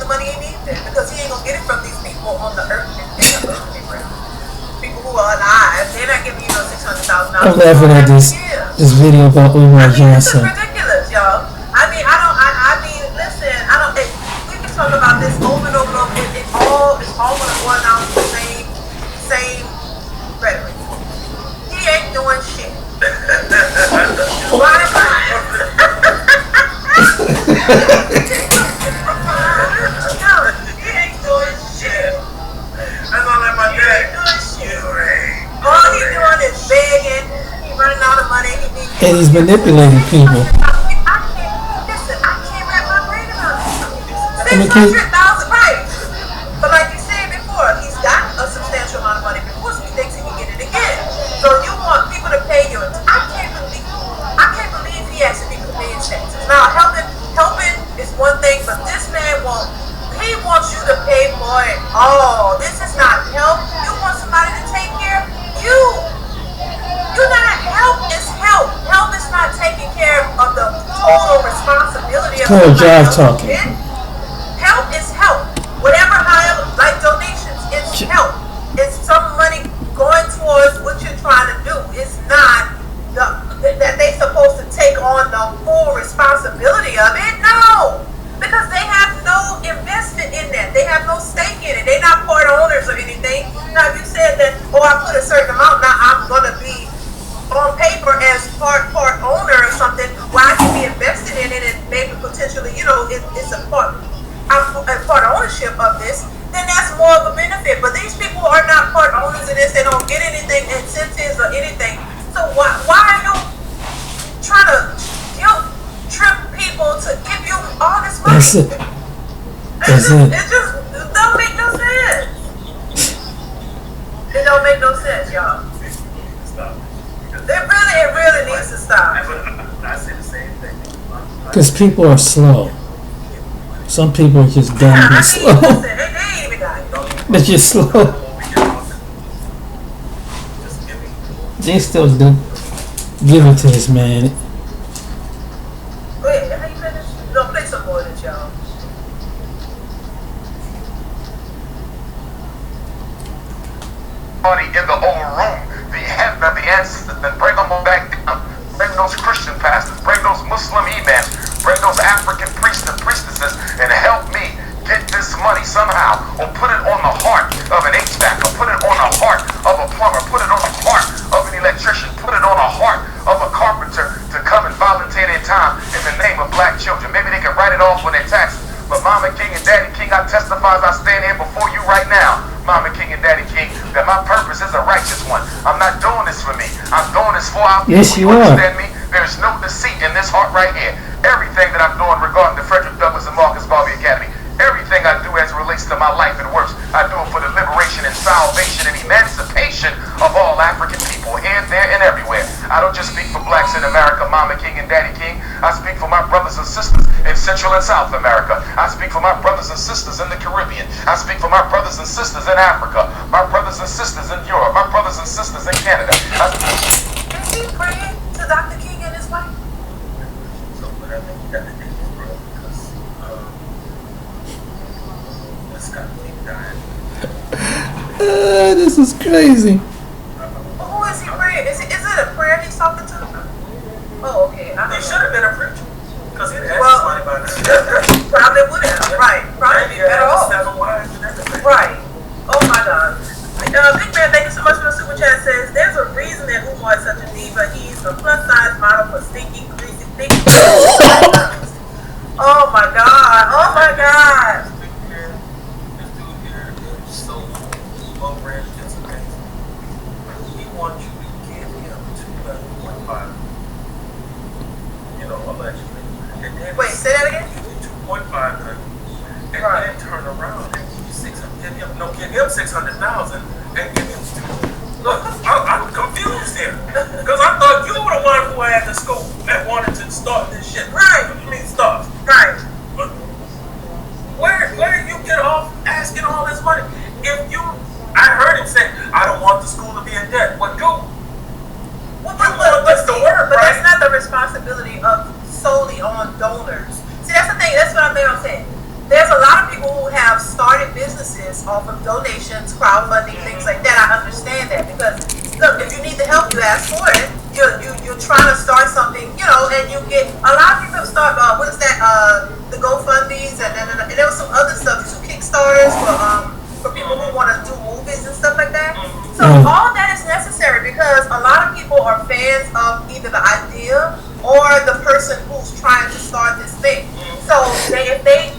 the money he needs then, because he ain't gonna get it from these people on the earth and people who are alive. They're not giving you no $600,000. I'm laughing at this video about Umar Johnson. This is ridiculous, y'all. I mean, listen, we can talk about this over and over and over. It's all going to boil down to the same rhetoric. He ain't doing shit. Why? He ain't doing shit. That's all like my dad. All he's doing is begging. He's running out of money. And he's manipulating people. I can't wrap my brain around it. $600,000, right? But like you said before, he's got a substantial amount of money before, so he thinks he can get it again. So you want people to pay you. I can't believe he actually people paying taxes. Now helping is one thing, but this man wants you to pay for it all. This is not help. You want somebody to take care of you. You're not help is help. Help is not taking care of the total responsibility of Poor job talking. Help is help. Whatever, however, like donations, it's help. It's some money going towards what you're trying to do. It's not that they're supposed to take on the full responsibility of it. No. Because they have no investment in that. They have no stake in it. They're not part owners or anything. Now, if you said that, I put a certain amount, now I'm going to be on paper as part owner or something, I can be invested in it and maybe potentially, it's a part ownership of this, then that's more of a benefit. But these people are not part owners of this. They don't get anything, incentives or anything. So why are you trying to trip people to give you all this money? That's it. It don't make no sense. It don't make no sense, y'all. It really needs to stop. I say the same thing. Because people are slow. Some people are just dumb and slow. Listen, they ain't even got it. They're just slow. They still do give it to this man. Wait, how you finish? No, play some more of this, y'all. In the old room, the head of the ancestors, then bring them back down. Bring those Christian pastors, bring those Muslim imams, bring those African priests and priestesses, and help me get this money somehow, or put it on the heart of an HVAC, or put it on the heart of a plumber, put it on the heart of an electrician, put it on the heart of a carpenter to come and volunteer their time in the name of black children. Maybe they can write it off on their taxes. But Mama King and Daddy King, I testify as I stand here before you right now, Mama King and Daddy King, that my purpose is a righteous one. I'm not doing this for me. I'm doing this for our people. Yes, you are. Understand me? There's no deceit in this heart right here. Everything that I'm doing regarding the Frederick Douglass and Marcus Garvey Academy, everything I do as it relates to my life and works, I do it for the liberation and salvation and emancipation of all African people here, there, and everywhere. I don't just speak for blacks in America, Mama King and Daddy King. I speak for my brothers and sisters in Central and South America. I speak for my brothers and sisters in the Caribbean. I speak for my brothers and sisters in Africa, my brothers and sisters in Europe, my brothers and sisters in Canada. Is he praying to Dr. King and his wife? So what I think you got to do is, bro, because this got to keep dying. This is crazy. Who is he praying? Is it a prayer he's talking to? Oh, okay. He should have been a preacher. Because he'd have money by now. Probably would have. Right. Probably be better off. 7 wives and everything. Right. Oh my God. Big Man, thank you so much for the super chat. Says there's a reason that Umar is such a diva. He's a plus size model for stinky, greasy, thick. Oh my God. Oh my God. This dude here is so well-branded. It's amazing. He wants you to give him 2.5. Allegedly. And then wait, say that again? 2.5 million. And then turn around and give him 600,000 and give him Look, I'm confused here. Because I thought you were the one who had the scope and wanted to start this shit. Right. What do you mean start? Right. But where do you get off asking all this money? I heard him say, I don't want the school to be in debt. Well, that's the word, but right? That's not the responsibility of solely on donors. See, that's the thing. That's what I'm saying. They're there's a lot of people who have started businesses off of donations, crowdfunding, things like that. I understand that because look, if you need the help, you ask for it. You're trying to start something, and you get a lot of people start. What is that? The GoFundmes and there was some other stuff, some Kickstarters for people who want to do movies and stuff like that. So all that is necessary because a lot of people are fans of either the idea or the person who's trying to start this thing. So if they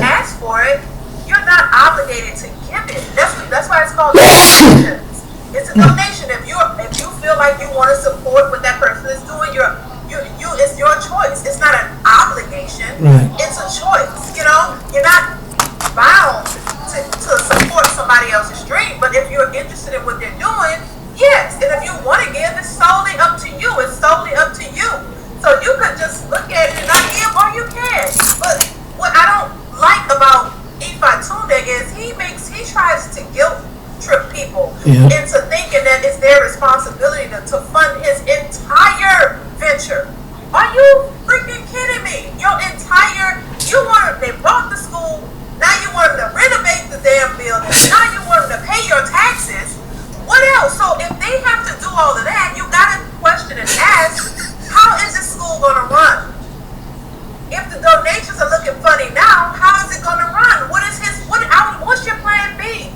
ask for it, you're not obligated to give it. That's why it's called donations. It's a donation. If you feel like you want to support what that person is doing, it's your choice. It's not an obligation. Right. It's a choice. You're not bound to support somebody else's dream. But if you're interested in what they're doing, yes. And if you want to give, it's solely up to you. It's solely up to you. So you could just look at it and not give, or you can. But what I don't like about Ifa Tunde is he tries to guilt trip people into thinking that it's their responsibility to fund his entire venture. Are you freaking kidding me? They bought the school, now you want them to renovate the damn building, now you want them to pay your taxes. What else? So if they have to do all of that, you gotta question and ask, how is this school gonna run? If the donations are looking funny now, how is it gonna run? What's your plan B?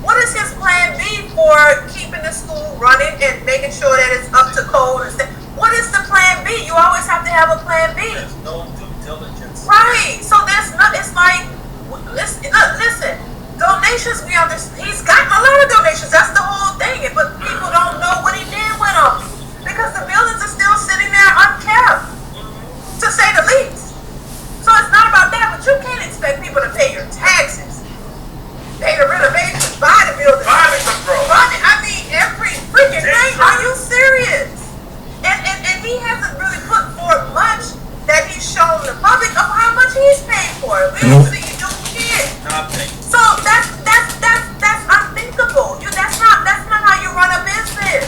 What is his plan B for keeping the school running and making sure that it's up to code and stuff? What is the plan B? You always have to have a plan B. There's no due diligence. Right. So there's not. It's like, listen. Donations. We understand. He's gotten a lot of donations. That's the whole thing. But people don't know what he did with them because the buildings are still sitting there unkept, to say the least. So it's not about that. But you can't expect people to pay your taxes, pay the renovations, buy the building. I mean, every freaking thing. Are you serious? And he hasn't really put forth much that he's shown the public of how much he's paid for it. We ain't see you do shit. So that's unthinkable. That's not how you run a business.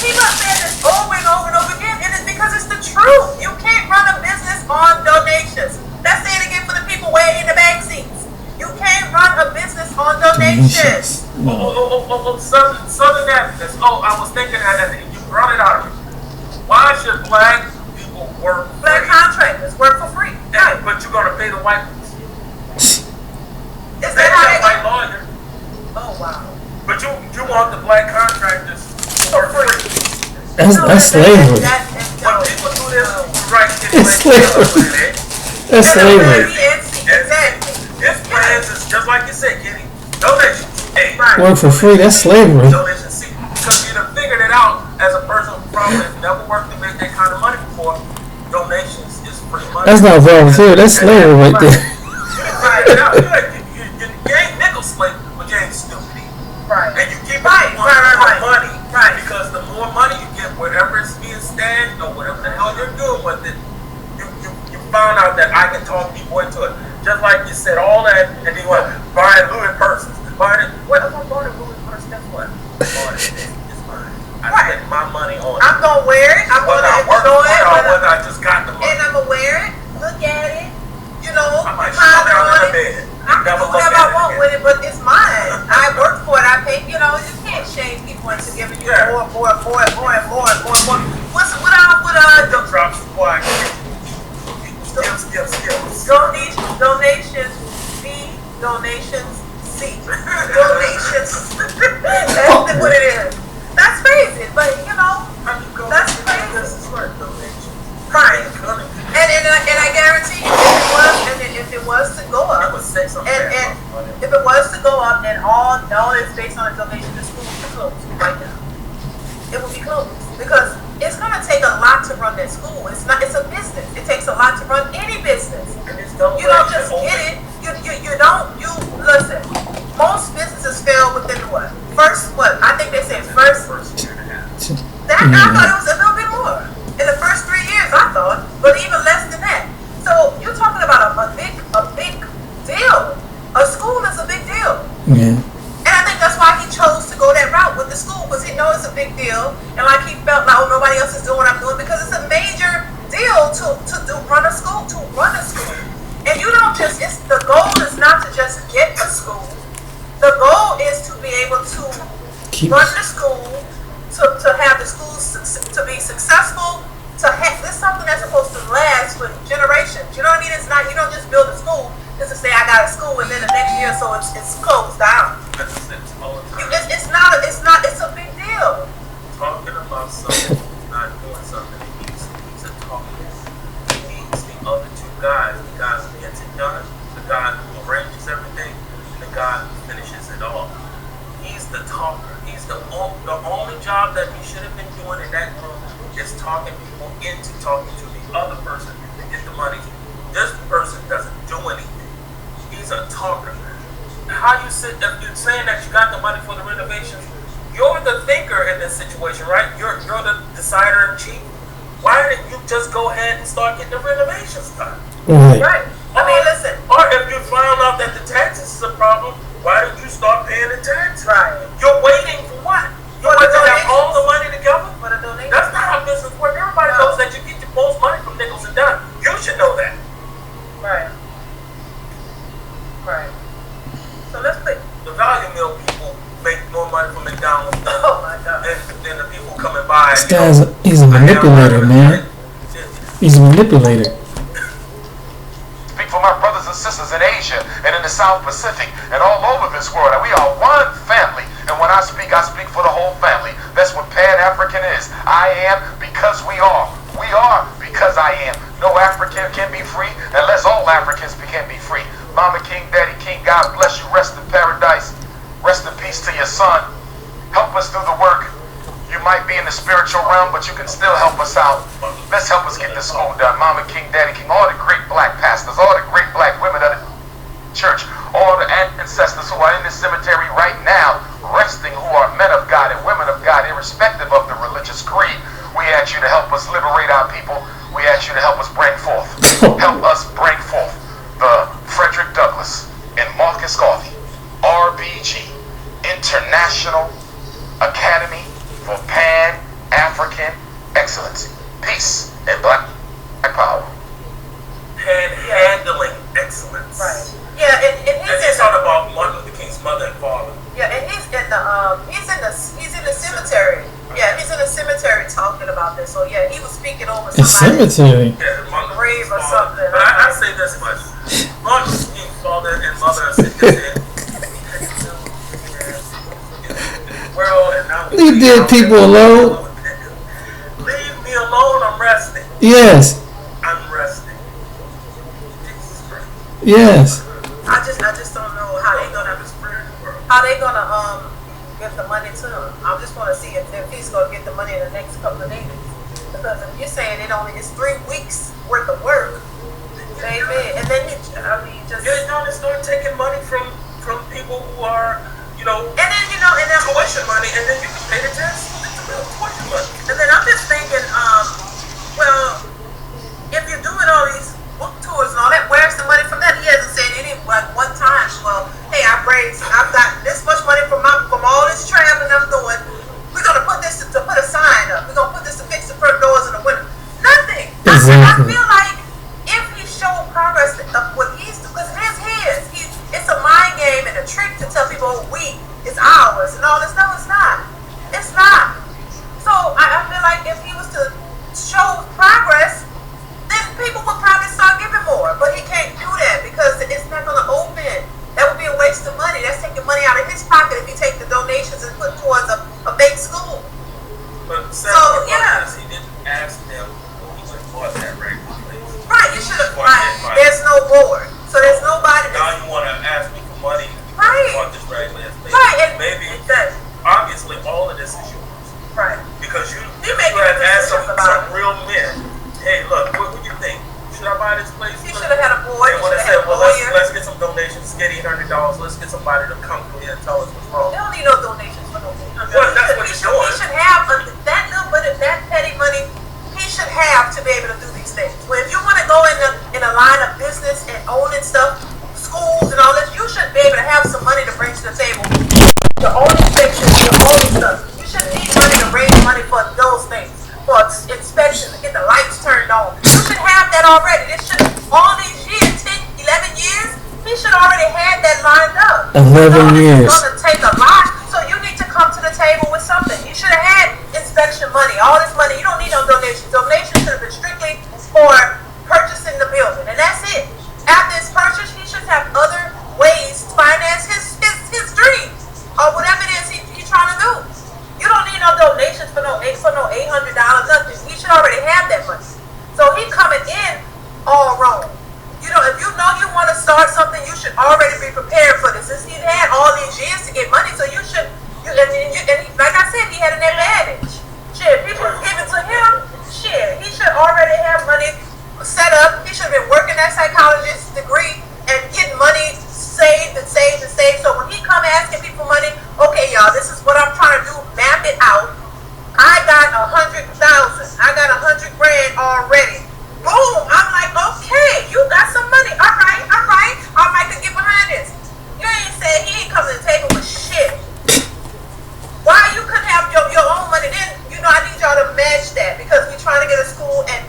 People have said this over and over and over again, and it's because it's the truth. You can't run a business on donations. Let's say it again for the people way in the back seats. You can't run a business on donations. Southern Africans. I was thinking that you brought it out of me. Why should black people work free? Black contractors work for free. Yeah, but you're gonna pay the white ones. Is that how they white lawyer? Oh wow. But you want the black contractors to work free. That's slavery. When people do this, right? It's slavery. That's slavery. Exactly. His plans is just like you said, Kitty. Donations. Hey, Work for free. That's slavery. Donations. See, because you done figured it out as a person who probably has never worked to make that kind of money before. Donations is free money. That's not volunteer. That's slavery right there. You ain't nickel slave, but you ain't stupid. Right. And you keep Right. money. Right. Because the more money you get, whatever it's being stashed or whatever the hell you're doing with it, you found out that I can talk people into it. Just like you said, all that, and then you went buying Louis purses. What if I bought a Louis purse? Guess what? It's mine. I spent my money on it. I'm gonna wear it. I'm gonna enjoy it. Whether I just got the money. And I'm gonna wear it. Look at it. I might shove it on the bed. I can do whatever I want with it, but it's mine. I work for it. I pay. You can't shame people into giving you more. Don't drop supply. Skills. Donations B, donations C. Donations. That's what it is. That's crazy, but that's crazy. Right. And I guarantee you, if it was to go up, and if it was to go up, and all is based on a donation, the school would be closed right now. It would be closed because it's gonna take a lot to run that school. It's a business. It takes a lot to run any business. You don't just get it. You listen. Most businesses fail within I think they say first year and a half. I thought it was a little bit more. In the first 3 years, I thought, but even less than that. So you're talking about a big deal. A school is a big deal. Yeah. And I think that's why he chose to go that route with the school, because he knows it's a big deal, and like he felt like, nobody else is doing what I'm doing, because it's a major deal to run a school. And you don't just, the goal run the school, to have the schools to be successful. This is something that's supposed to last for generations. You know what I mean? It's not, you don't just build a school just to say I got a school and then the next year so it's closed down. It's a big deal. Talking about something, not doing something. He's a talker. He's the other two guys. The guy who gets it done, the guy who arranges everything, and the guy who finishes it all. He's the talker. He's the only job that he should have been doing in that room is talking people into talking to the other person to get the money. This person doesn't do anything. He's a talker. How you sit, if you're saying that you got the money for the renovations, you're the thinker in this situation, right? You're the decider in chief. Why didn't you just go ahead and start getting the renovations done? Right. I mean, listen. Or if you found out that the taxes is a problem, why didn't you start paying the taxes? Right. You're waiting for what? You want to have all the money together? For the donation. That's not how business works. Everybody knows that you get your most money from nickels and dimes. You should know that. Right. Right. So let's pick. The value meal people make more money from McDonald's Oh my God. than the people coming by. This guy's he's a manipulator, man. He's a manipulator. Speak for my brothers and sisters in Asia and in the South Pacific and all over this world. And we are one family. And when I speak for the whole family. That's what Pan-African is. I am because we are. We are because I am. No African can be free unless all Africans can be free. Mama King, Daddy King, God bless you. Rest in paradise. Rest in peace to your son. Help us do the work. You might be in the spiritual realm, but you can still help us out. Let's help us get this school done. Mama King, Daddy King, all the great black pastors, all the great black women of the church, all the ancestors who are in this cemetery right now, resting, who are men of God and women of God, irrespective of the religious creed. We ask you to help us liberate our people. We ask you to help us bring forth. Help us bring forth the Frederick Douglass and Marcus Garvey, RBG, International Academy for Pan-African Excellency. Peace and black power. Handling excellence. Right. Yeah, and he's talking about Martin Luther King's mother and father. Yeah, and he's in the cemetery. Yeah, he's in the cemetery talking about this. So yeah, he was speaking over The cemetery. Yeah, Martin Luther grave King's or father. something. But I say this much: Martin Luther King's father and mother are sitting there. Leave dead people alone. Leave me alone. I'm resting. Yes. I'm resting. Jesus Christ. Yes. I just don't know how they gonna get the money to him. I just want to see if he's gonna get the money in the next couple of days. Because if you're saying it's 3 weeks worth of work, baby, and then You're going to start taking money from people who are, and then tuition money, and then you can pay the tax tuition money. And then I'm just thinking, well, if you're doing all these book tours and all that, where's the money from that? He hasn't said one time, well, hey, I've got this much money from all this traveling I'm doing. We're gonna put this to put a sign up. We're gonna put this to fix the front doors in the winter. Nothing. Exactly. I feel like if he showed progress of what he's doing, because it's a mind game and a trick to tell people, it's ours and all this. No, it's not. It's not. So I feel like if he was to show progress, then people would probably start giving more. But he can't do that because it's not going to open. That would be a waste of money. That's taking money out of his pocket if you take the donations and put towards a big school. But So, yeah. He didn't ask them when he went for that right place. Right, you should have. Right, there's no board. So there's nobody. Now you want to ask me for money Right. for this right place. Right, and maybe, exactly. obviously, all of this is yours. Right. Because you make had asked decisions some about it. real men, hey, look, what do you think? Should I buy this place? He should have had a board. And He when should they have said, had a well, lawyer. let's get some donations, get $800, let's get somebody to come through here and tell us what's wrong. They don't need no donations for no thing. Well, that's what He you're doing. should have that little bit of that petty money. He should have to be able to do these things. Well, if you want to go in a line of business and owning stuff, schools and all this, you should be able to have some money to bring to the table. Your own inspections, your own stuff. You shouldn't need money to raise money for those things, for inspections, to get the lights turned on. You should have that already. This should, all these years, 10, 11 years, he should already had that lined up. 11 years. It's going to take a lot, so you need to come to the table money, all this money. You don't need no donations. Donations should have been strictly for purchasing the building, and that's it. After it's purchased, he should have other ways to finance his dreams or whatever it is he's trying to do. You don't need no donations for no $800, nothing. He should already have that money. So he coming in all wrong. You know, if you know you want to start something, you should already be prepared for this. Since he had all these years to get money, so you should. Like I said, he had an advantage. Shit, people give it to him. Shit, he should already have money set up. He should have been working that psychologist's degree and getting money saved and saved and saved. So when he come asking people money, okay, y'all, this is what I'm trying to do. Map it out. I got 100,000. I got 100 grand already. Boom! I'm like, okay, you got some money. All right. I might can get behind this. You ain't saying he ain't coming to the table with shit. Why you couldn't have your own money? Then, you know, I need y'all to match that because we're trying to get a school and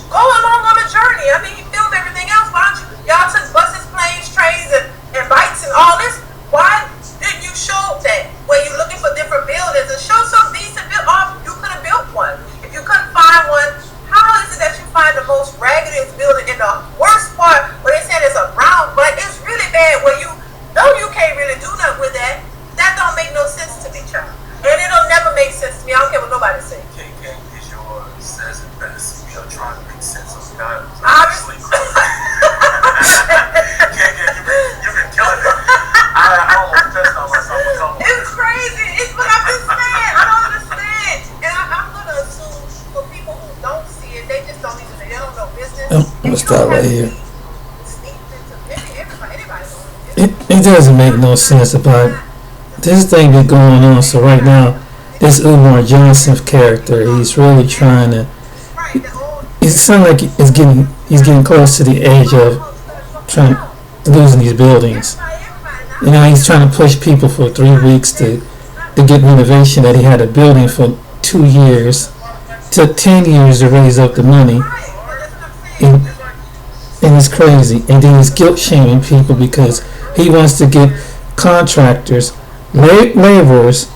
go along on a journey. I mean, he filmed everything else. Why don't you? Y'all took buses, planes, trains, and bikes and all this. Why didn't you show that when you're looking for different buildings and show some decent build off? You could have built one. If you couldn't find one, how is it that you find the most raggediest building in the worst part where they said it's a brown, but it's really bad where you know you can't really do nothing with that? That don't make no sense to me, child. And it'll never make sense to me. I don't care what nobody says. KK is yours says it best. We are trying to make sense of God. Obviously. KK, you've been killing it. I almost pissed on myself a couple. It's crazy. It's what I'm just saying. I don't understand. And I'm going to assume for people who don't see it, they just don't even, they don't know business. I'm gonna stop right here. It It doesn't make no sense about this thing that's going on. So right now, this Umar Johnson character, he's really trying to. It sounds like he's getting close to the age of trying losing these buildings. You know, he's trying to push people for 3 weeks to get renovation that he had a building for 2 years. Took 10 years to raise up the money. And it's crazy. And then he's guilt shaming people because he wants to get contractors, laborers,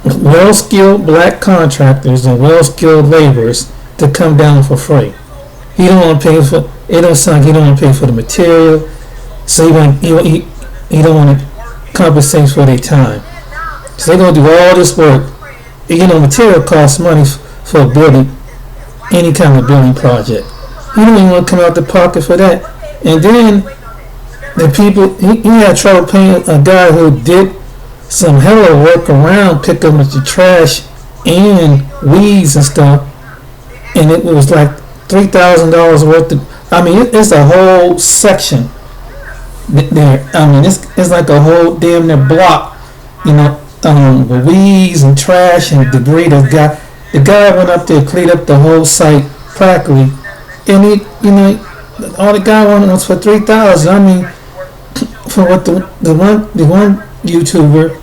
well-skilled black contractors and well-skilled laborers to come down for free. He don't want to pay for. It don't sound like he don't want to pay for the material, so he don't want to compensate for their time. So they're gonna do all this work. You know, material costs money for building any kind of building project. He don't even want to come out the pocket for that. And then the people, he had trouble paying a guy who did some hella work around, pick up the trash and weeds and stuff, and it was like $3,000 worth of. I mean, it's a whole section there. I mean, it's like a whole damn near block, you know, with weeds and trash and debris. The guy went up there, cleaned up the whole site practically, and he, you know, all the guy wanted was for $3,000. I mean, for what the one YouTuber,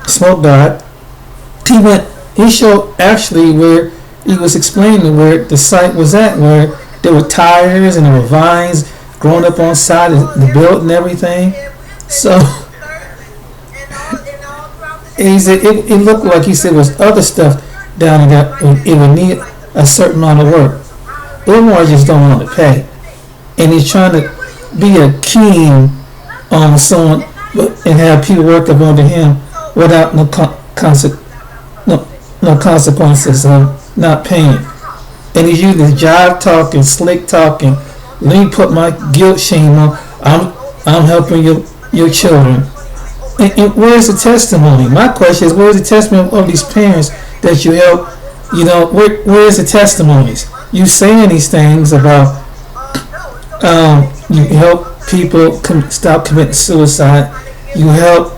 Smoke God, he showed actually where he was explaining where the site was at, where there were tires and there were vines growing up on side of the building and everything. So he said it looked like he said was other stuff down there. It would need a certain amount of work. Umar just don't want to pay, and he's trying to be a king on someone and have people work up under him without no consequences of not paying. And he's using this jive talking, slick talking. Let me put my guilt shame on. I'm helping your children. And where's the testimony? My question is, where's the testimony of these parents that you help? You know, where's the testimonies? You saying these things about you help people stop committing suicide. You help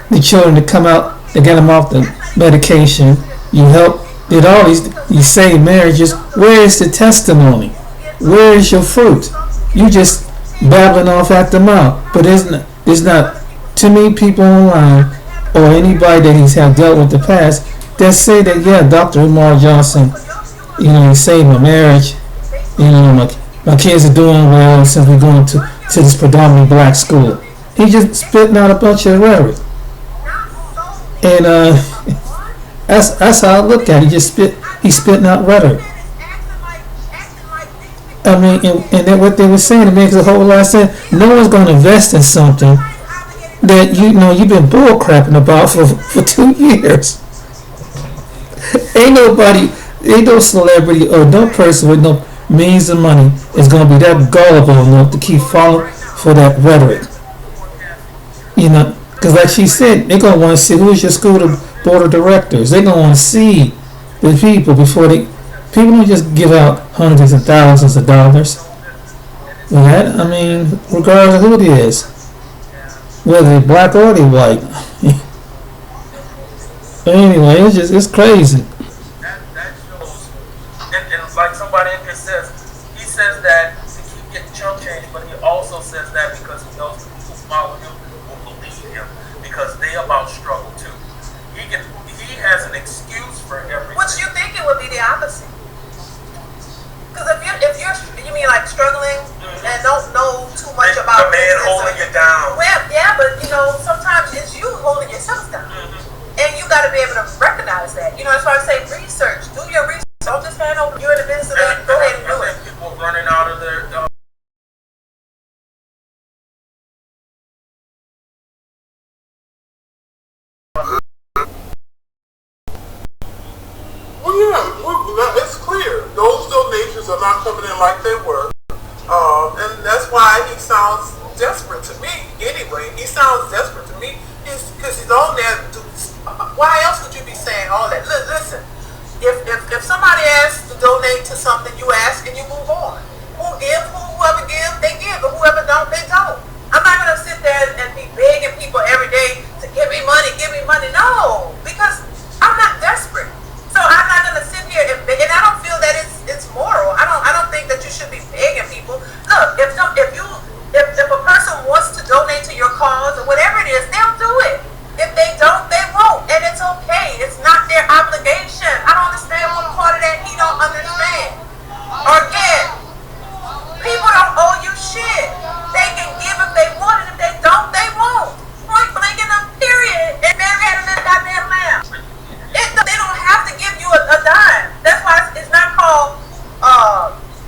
the children to come out, to get them off the medication. You help, did all these, you save marriages. Where is the testimony? Where is your fruit? You just babbling off at the mouth. But there's not too many people online or anybody that he's had dealt with the past that say that, yeah, Dr. Umar Johnson, you know, he saved my marriage. You know, my kids are doing well since we're going to this predominantly black school. He just spitting out a bunch of rhetoric. And That's how I look at it. He's spitting out rhetoric. I mean, and then what they were saying, it makes a whole lot of sense. No one's going to invest in something that you've been bull crapping about for 2 years. Ain't no celebrity or no person with no means of money is going to be that gullible enough to keep falling for that rhetoric. Because like she said, they're going to want to see who's your school board of directors. They're going to want to see the people before they. People don't just give out hundreds of thousands of dollars. That, I mean, regardless of who it is, whether they're black or they're white. But anyway, it's crazy. That shows, and like somebody in here says, he says that to keep getting chump change, but he also says that because he knows the people who follow him will believe him because they about struggle too. He has an excuse for everything. Which you think it would be the opposite? Because if you're you mean like struggling and don't know too much about the man holding you down. Well, yeah, but sometimes it's you holding yourself down, and you got to be able to recognize that. That's why I say research. Do your research. Don't just hand over. You're in the business of that. Go ahead and do it. People running out of their. It's clear. Those donations are not coming in like they were. And that's why he sounds desperate to me. Anyway, he sounds desperate to me because he's on there. Why else would you be saying all that? Listen, if somebody asks to donate to something, you ask and you move on. Whoever gives, they give. But whoever don't, they don't. I'm not going to sit there and be begging people every day to give me money. No, because I'm not desperate. So I'm not gonna sit here and I don't feel that it's moral. I don't think that you should be begging people. Look, if a person wants to donate to your cause or whatever it is, they'll do it. If they don't, they won't, and it's okay. It's not their obligation. I don't understand what part of that he don't understand. Or again, people don't owe you shit. They can give if they want, and if they don't, they won't. Point blank in them, period. And Mary had a little goddamn lamb. They don't have to give you a dime. That's why it's not called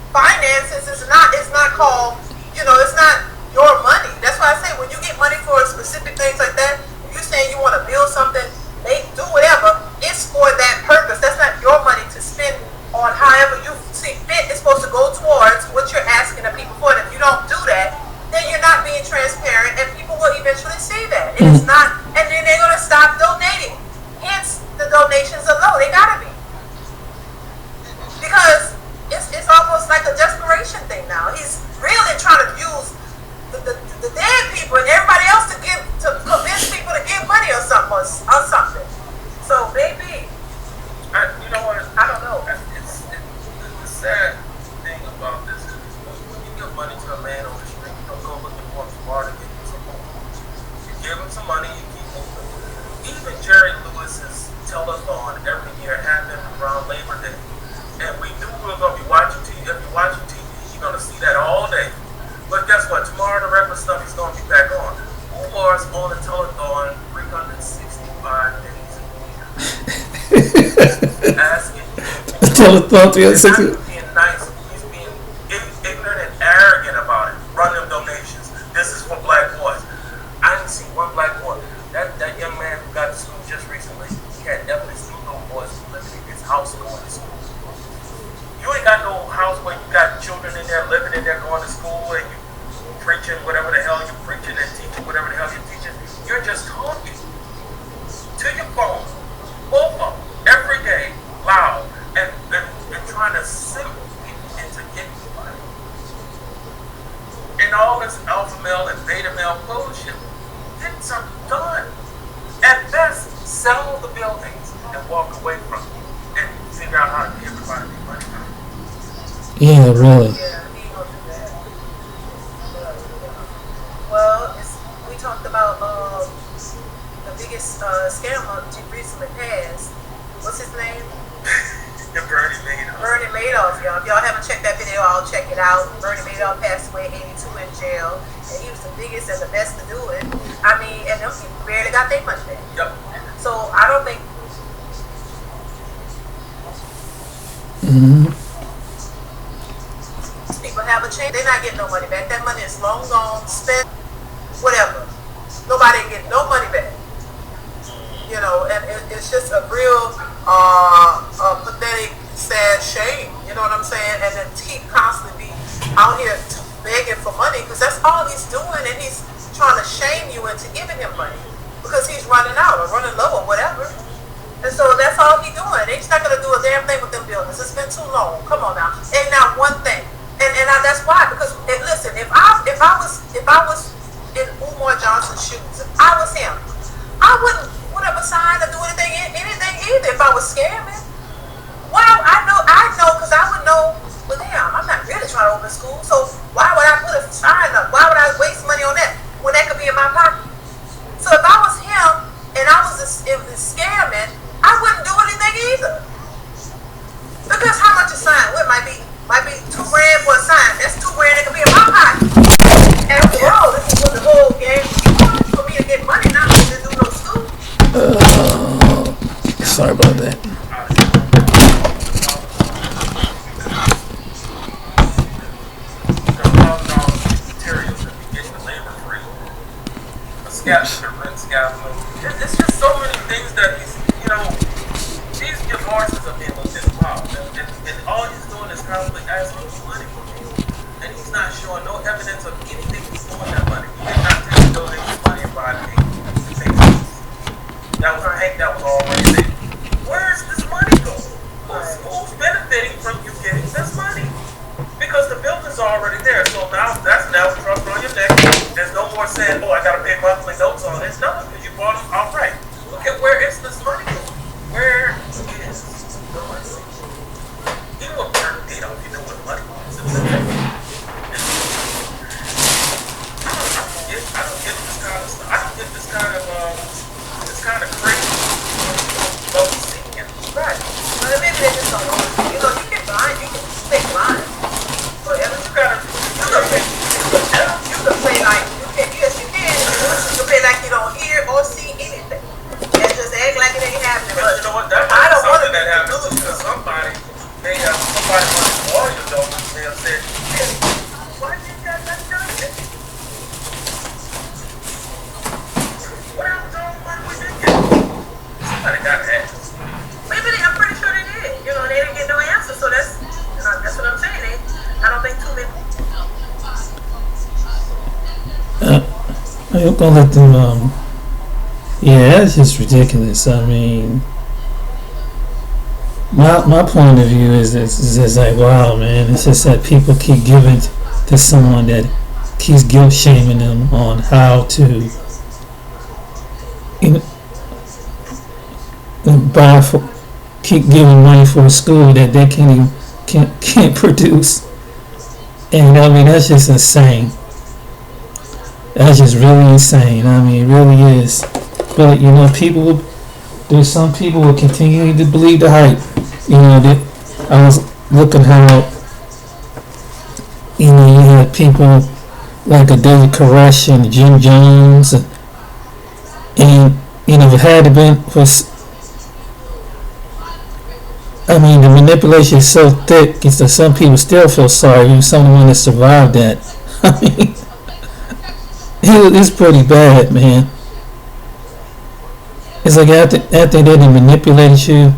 finances. It's not called, it's not your money. That's why I say when you get money for specific things like that, if you're saying you want to build something, they do whatever. It's for that purpose. That's not your money to spend on however you see fit. It's supposed to go towards what you're asking the people for. And if you don't do that, then you're not being transparent, and people will eventually see that. And it's not, and then they're gonna stop donating. Hence, the donations are low. They gotta be. Because it's almost like a desperation thing now. He's really trying to use the dead people and everybody else to convince people to give money or something. So maybe. You know what? I don't know. The sad thing about this is when you give money to a man on the street, you don't go looking for him tomorrow to give him some money. You give him some money, you keep moving. Even Jerry Lewis's telethon every year happened around Labor Day. And we knew we were going to be watching TV. If you're watching TV, you're going to see that all day. But guess what? Tomorrow the regular stuff is going to be back on. Umar's on the telethon 365 days a year. Asking Telethon 360. being nice. He's being ignorant and arrogant about it. Run them donations. This is for black boys. I didn't see one black boy. That young man who got to school just recently, he had evidence two little boys living in his house going to school. You ain't got no house where you got children in there living in there going to school and you preaching whatever the hell you're preaching and teaching whatever the hell you're teaching. You're just talking to your phone, both of them, every day, loud, and trying to simmer people into giving you money. And all this alpha male and beta male bullshit. Get something done. At best, sell the buildings and walk away from it and figure out how to give everybody their money back. Yeah, really. Yeah, he gonna do that. Well, we talked about the biggest scammer recently passed. What's his name? Bernie Madoff. Bernie Madoff, y'all. If y'all haven't checked that video, I'll check it out. Bernie Madoff passed away at 82 in jail, and he was the biggest and the best to do it. I mean, and them people barely got their money back. Yep. So I don't think People have a change. They're not getting no money back. That money is long gone, spent, whatever. Nobody ain't getting no money back. You know, and it's just a real pathetic, sad shame. You know what I'm saying? And then he constantly be out here begging for money because that's all he's doing, and he's trying to shame you into giving him money because he's running out or running low or whatever. And so that's all he's doing. He's not gonna do a damn thing with them buildings. It's been too long. Come on now. Ain't not one thing. And that's why, because listen, if I was in Umar Johnson's shoes, if I was him, I wouldn't have signed or do anything either if I was scamming. Well, I know, because I would know. Well, damn, I'm not really trying to open school, so why would I put a sign up? Why would I waste money on that when that could be in my pocket? So if I was him and I was scamming, I wouldn't do anything either. Because how much a sign? Well, it might be $2 grand for a sign. That's $2 grand that could be in my pocket. And after all, this is what the whole game is for me to get money, not for me to do no school. Sorry about that. It's just so many things that he's, these divorces are being involved, and all he's doing is constantly asking for money from me, and he's not showing no evidence of anything he's doing that money. He did not take the building's money and buy the papers. That was a hank that was already there. Where's this money going? Who's benefiting from you getting this money? Because the building's already there, so now that's trust on your neck. There's no more saying, oh, I gotta pay monthly notes on it. It's done because you bought it outright. Look at where is this money going? Where is the money? You know what turn paid off, you know what money is. I don't get this kind of stuff. I don't get this kind of crazy Right. Well, maybe they just don't know. You can blind, you can stay blind. Whatever you gotta do. You can play like yes you can. You can play like you don't hear or see anything. And just act like it ain't happening. But you know what? That might be something that happens because somebody may have somebody on the audio though may have said, hey, why you got that done? What happened to all the money we didn't get? Somebody got that. Maybe I'm pretty sure they did. They didn't get no answer, so that's what I'm saying. I don't think too many. I'm gonna let them. Yeah, that's just ridiculous. I mean, my point of view is just like, wow, man. It's just that people keep giving to someone that keeps guilt shaming them on how to, keep giving money for a school that they can't produce. And I mean, that's just insane. That's just really insane. I mean, it really is. But there's some people who continue to believe the hype. I was looking how you had people like a David Koresh and Jim Jones, and if it had been for, I mean, the manipulation is so thick that some people still feel sorry. Even someone that survived that. I mean, it's pretty bad, man. It's like after they done manipulated you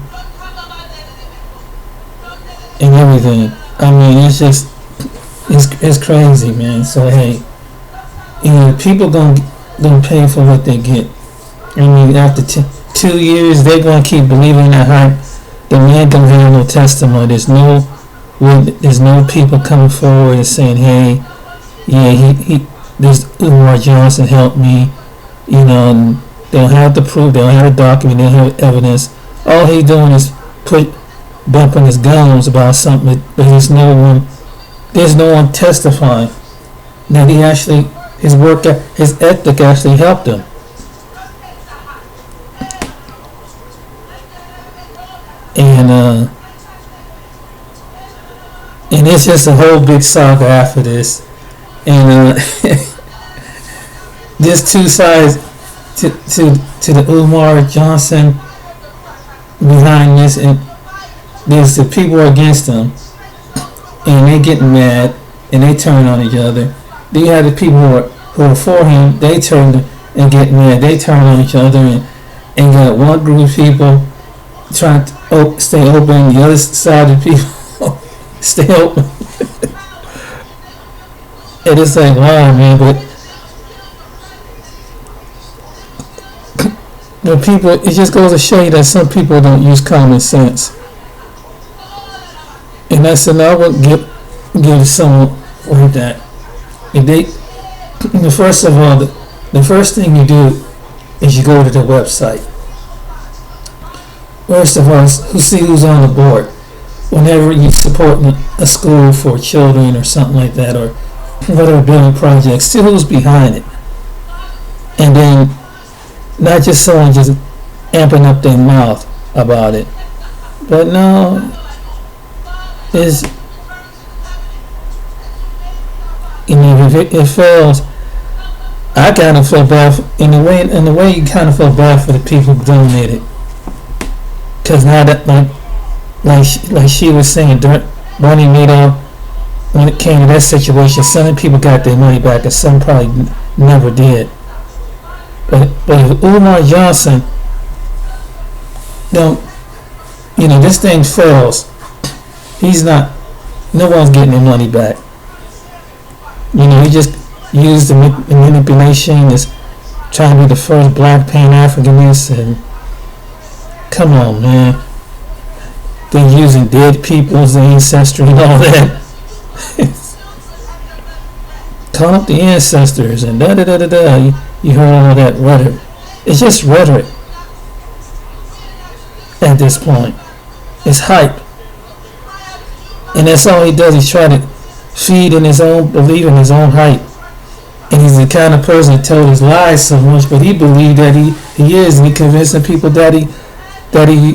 and everything. I mean, it's just it's crazy, man. So hey, people gonna pay for what they get. I mean, after 2 years, they're gonna keep believing that hype. The man don't have no testimony. There's no people coming forward and saying, hey, yeah, this Umar Johnson helped me. And they don't have the proof. They don't have the document. They don't have evidence. All he's doing is bumping his gums about something. But there's no one testifying that he actually, his ethic actually helped him. And it's just a whole big saga after this, and there's two sides to the Umar Johnson behind this, and there's the people against them, and they get mad and they turn on each other. Then you have the people who are for him. They turn and get mad. They turn on each other, and got one group of people trying to stay open. The other side of the people stay open. And it's like, wow, man, but the people, it just goes to show you that some people don't use common sense. And that's another give someone like that. If they, first of all, the first thing you do is you go to the website. First of all, see who's on the board. Whenever you support a school for children or something like that, or whatever building projects, see who's behind it. And then not just someone just amping up their mouth about it, but no, is, if it fails, I kind of feel bad in the way you kind of feel bad for the people who donated, because now that like she was saying, Bernie Madoff, when it came to that situation, some people got their money back and some probably never did. But if Umar Johnson this thing fails, no one's getting their money back. He just used the manipulation, is trying to be the first black Pan-Africanist, and come on, man. They're using dead people's ancestry and all that. Call up the ancestors and da-da-da-da-da. You heard all that rhetoric. It's just rhetoric at this point. It's hype. And that's all he does. He's trying to feed in his own belief, in his own hype. And he's the kind of person that told his lies so much, but he believed that he is, and he convincing people that he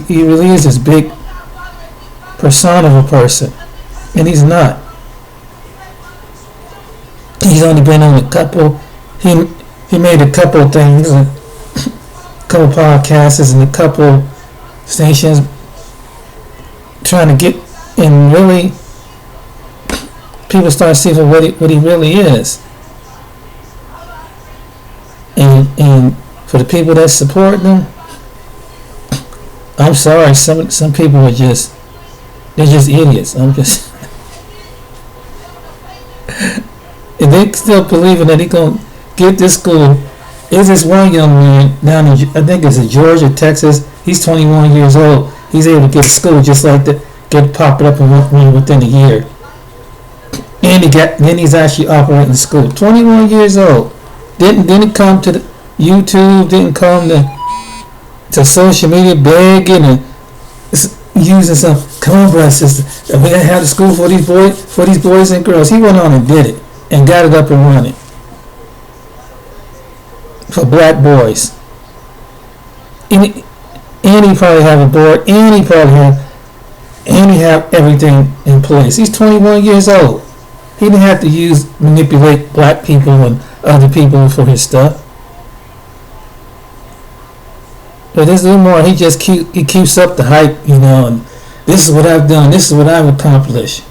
really is this big persona of a person. And he's not. He's only been on a couple. He made a couple things, a couple podcasts and a couple stations, trying to get, and really people start seeing what he really is. And for the people that support them, I'm sorry, some people are just, they're just idiots. And they still believing that he gonna get this school. There's this one young man down in, I think it's in Georgia, Texas. He's 21 years old. He's able to get a school just like that, get popped up and within a year. And then he's actually operating the school. 21 years old. Didn't come to the YouTube. Didn't come to social media begging and using some, come on, brother, sister, we gotta have the school for these boys and girls. He went on and did it and got it up and running for black boys. And he probably have a board, and he have everything in place. He's 21 years old. He didn't have to manipulate black people and other people for his stuff. But this Umar, he keeps up the hype, and this is what I've done, this is what I've accomplished,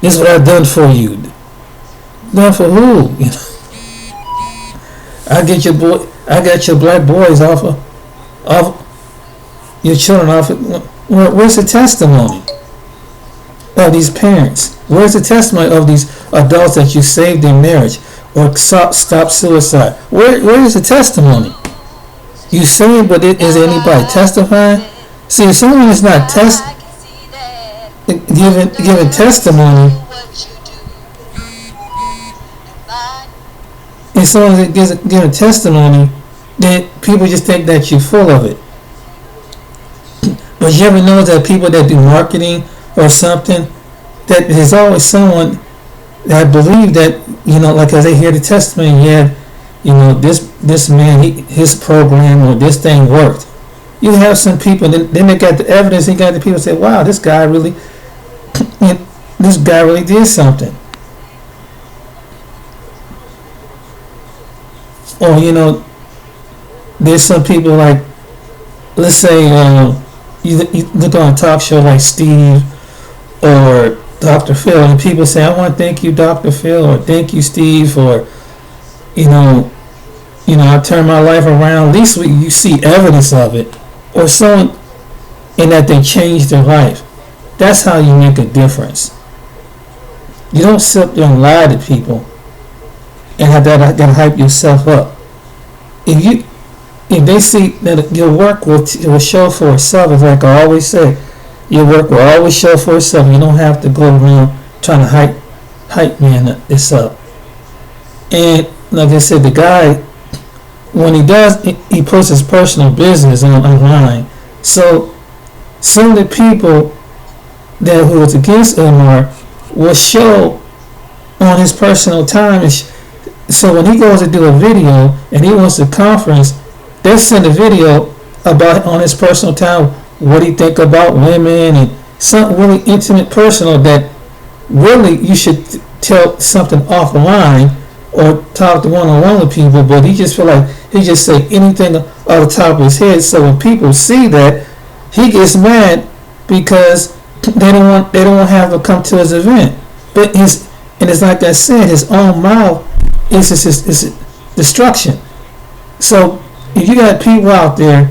this is what I've done for you. Done for who? I got your black boys off your children off. Where's the testimony of these parents? Where's the testimony of these adults that you saved their marriage or stop suicide? Where is the testimony? You say it, but is anybody testifying? See, if someone is not giving testimony, if someone is giving testimony, then people just think that you're full of it. But you ever know that people that do marketing or something, that there's always someone that believe that, like as they hear the testimony, this man, his program or this thing worked. You have some people, then they got the evidence, they got the people say, wow, this guy really did something. Or, there's some people like, let's say, you look on a talk show like Steve or Dr. Phil, and people say, I want to thank you, Dr. Phil, or thank you, Steve, or, I turned my life around. At least you see evidence of it, or someone, in that they changed their life. That's how you make a difference. You don't sit there and lie to people and have that hype yourself up. If they see that your work will show for itself, it's like I always say, your work will always show for itself. You don't have to go around trying to hype man this up. And like I said, the guy, when he does, he puts his personal business online. So some of the people who was against Umar will show on his personal time. So when he goes to do a video and he wants a conference, they'll send a video about on his personal time what he think about women and something really intimate, personal that really you should tell something offline or talk to one-on-one with people. But he just feel like he just say anything off the top of his head. So when people see that, he gets mad because they don't want to have to come to his event. But it's like I said, his own mouth is destruction. So if you got people out there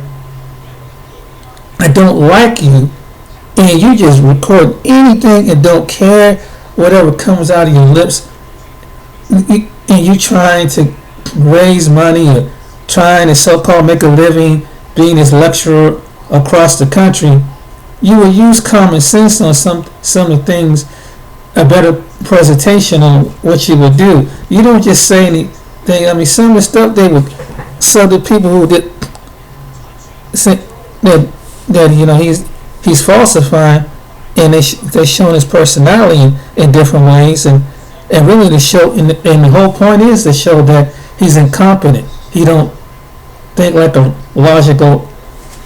that don't like you and you just record anything and don't care whatever comes out of your lips, and you trying to raise money or trying to so-called make a living being this lecturer across the country, you will use common sense on some of the things, a better presentation on what you would do. You don't just say anything. I mean, some of the stuff some of the people who did say that he's falsifying, and they're showing his personality in different ways, and really to show, and the whole point is to show that he's incompetent. He don't think like a logical,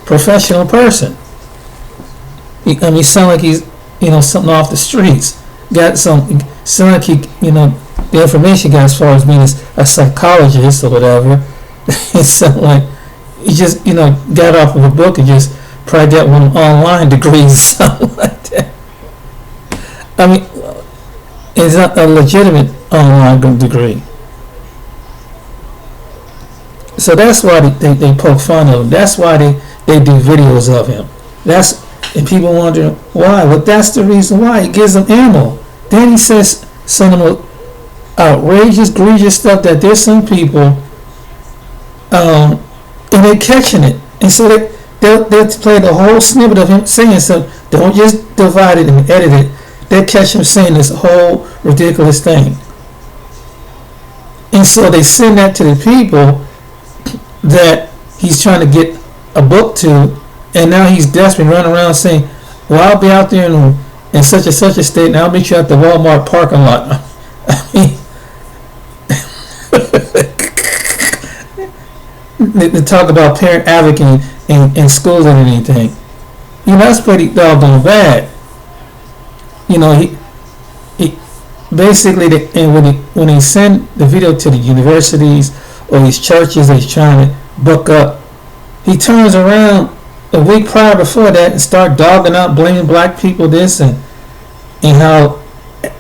professional person. He sound like he's something off the streets. Sound like he the information got as far as being a psychologist or whatever. It sound like he just got off of a book and just probably got one online degree or something like that. I mean, it's not a legitimate online degree. So that's why they poke fun of him. That's why they do videos of him. And people wonder why. Well, that's the reason why. It gives them ammo. Then he says some of the outrageous, egregious stuff that there's some people, and they're catching it. And so they'll play the whole snippet of him saying something. Don't just divide it and edit it. They'll catch him saying this whole ridiculous thing. And so they send that to the people that he's trying to get a book to, and now he's desperate, running around saying, well, I'll be out there in such and such a state, and I'll meet you at the Walmart parking lot. I mean, they talk about parent advocating in schools and anything. That's pretty doggone bad. He basically, when they send the video to the universities or these churches that he's trying to book up, he turns around a week prior before that and start dogging out, blaming black people this and how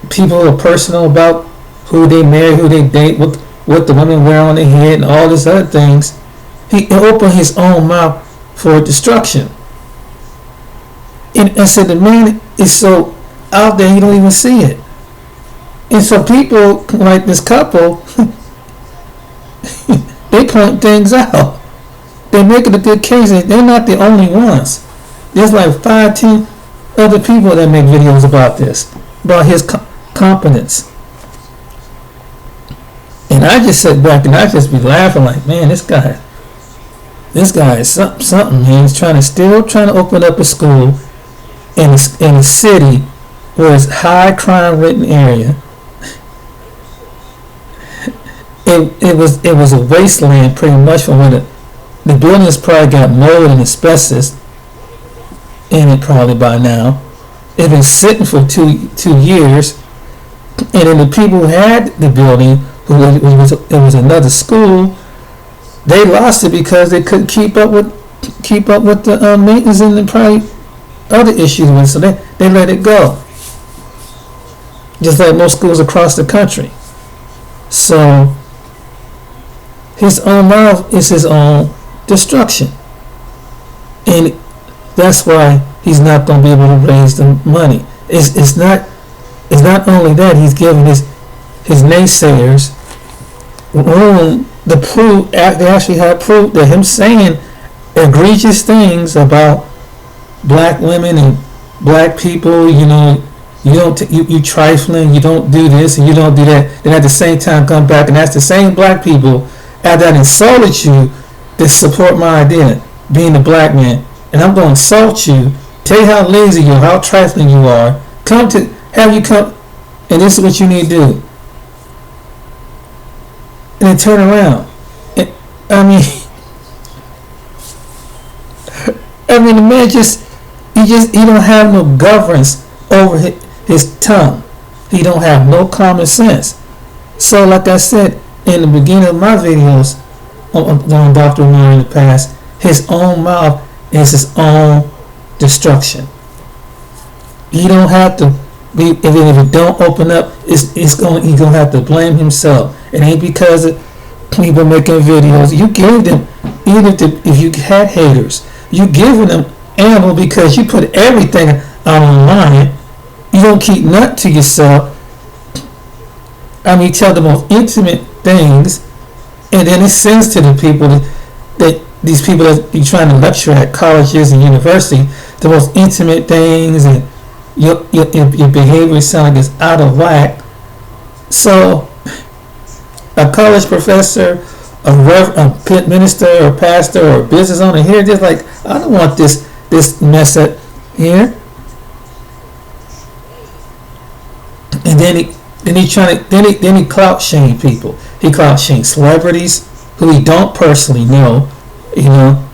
people are personal about who they marry, who they date, what the women wear on their head, and all these other things. He opened his own mouth for destruction. And so the man is so out there, you don't even see it. And so people like this couple, they point things out. They're making a good case. They're not the only ones. There's like 5-10 other people that make videos about this, about his competence. And I just sit back and I just be laughing like, man, this guy is something. Man, he's still trying to open up a school in a city where it's high crime ridden area. It was a wasteland pretty much from when the buildings probably got mold and asbestos in it probably by now. It's been sitting for two years, and then the people who had the building, it was another school, they lost it because they couldn't keep up with the maintenance, and probably other issues with it, so they let it go. Just like most schools across the country. So his own mouth is his own destruction. And that's why he's not going to be able to raise the money. It's not only that, he's giving his naysayers room to prove. They actually have proof that him saying egregious things about black women and black people, you know, you trifling, you don't do this and you don't do that. Then at the same time come back and ask the same black people after I insulted you to support my idea, being a black man, and I'm going to insult you, tell you how lazy you are, how trifling you are, have you come, and this is what you need to do, and then turn around. I mean, the man he don't have no governance over his tongue. He don't have no common sense. So, like I said in the beginning of my videos on Dr. Umar in the past, his own mouth is his own destruction. He don't have to be, if it don't open up, he's gonna have to blame himself. It ain't because of people making videos. You gave them, even if you had haters, you giving them ammo because you put everything out online. You don't keep nothing to yourself. I mean, you tell the most intimate things, and then it sends to the people that these people that you're trying to lecture at colleges and university, the most intimate things, and your behavior sounds like it's out of whack. So a college professor, a minister or pastor or business owner here, just like, I don't want this mess up here. And then he clout shame people. He clout shame celebrities who he don't personally know, you know,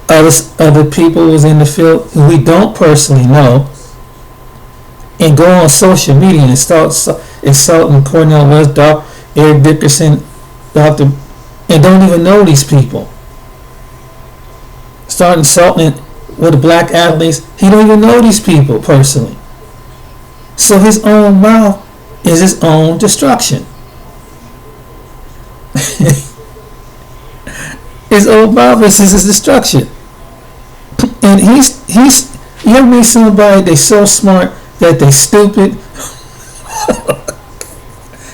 other people who's in the field who we don't personally know, and go on social media and start insulting Cornel West, Eric Dickerson, and don't even know these people. Start insulting with the black athletes. He don't even know these people personally. So his own mouth is his own destruction. His own mouth is his destruction. And you ever meet somebody, they so smart that they stupid?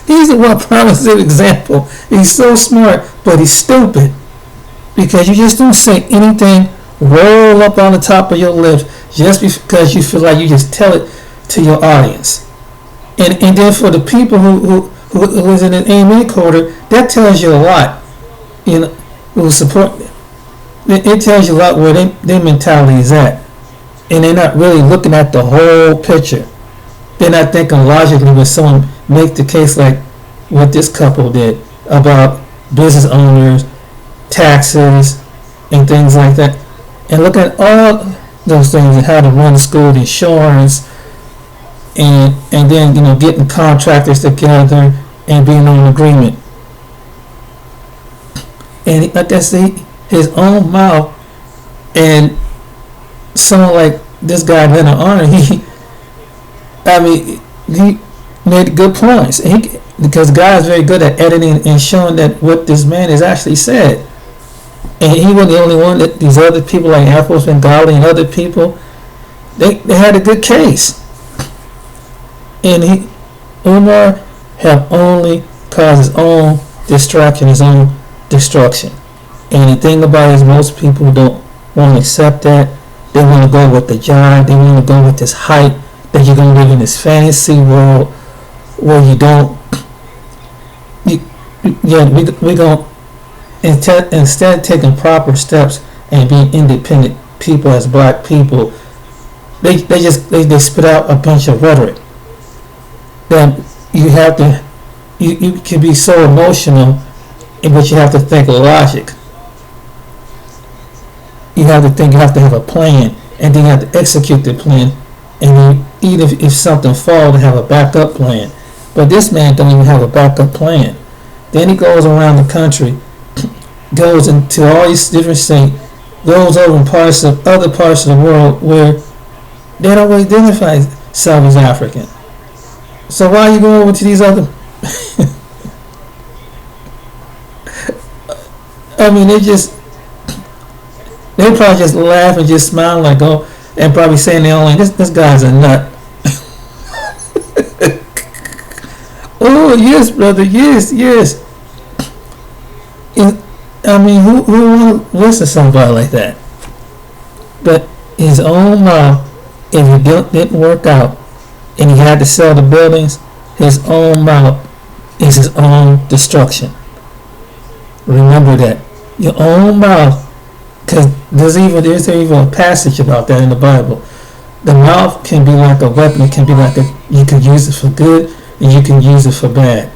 He's the one promising example. He's so smart, but he's stupid. Because you just don't say anything, roll up on the top of your lips, just because you feel like you just tell it to your audience. And then for the people who is in an AMA quarter, that tells you a lot. You know, who support it tells you a lot where their mentality is at. And they're not really looking at the whole picture. They're not thinking logically when someone make the case like what this couple did about business owners, taxes, and things like that. And look at all those things and how to run the school, the insurance, and then, you know, getting contractors together and being on agreement. And like I say, his own mouth, and someone like this guy Leonard Arnold, he made good points. Because the guy is very good at editing and showing that what this man has actually said. And he wasn't the only one. That these other people like Afros Bengali and other people, they had a good case. And Umar have only caused his own distraction, his own destruction. And the thing about it is most people don't want to accept that. They want to go with the jive. They want to go with this hype that you're going to live in this fantasy world where you don't. We're going to, instead of taking proper steps and being independent people as black people, they spit out a bunch of rhetoric. Then you have to, you can be so emotional, but you have to think logic. You have to think, you have to have a plan, and then you have to execute the plan, and then even if something falls, to have a backup plan. But this man don't even have a backup plan. Then he goes around the country, goes into all these different states, goes over in other parts of the world where they don't really identify themselves as African. So why are you going over to these other? I mean, they probably just laugh and just smile like, oh, and probably saying their own language, this guy's a nut. Oh yes, brother, yes. I mean, who want to listen to somebody like that? But his own mouth, if it didn't work out, and he had to sell the buildings, his own mouth is his own destruction. Remember that. Your own mouth, because there's even a passage about that in the Bible. The mouth can be like a weapon. It can be like you can use it for good and you can use it for bad.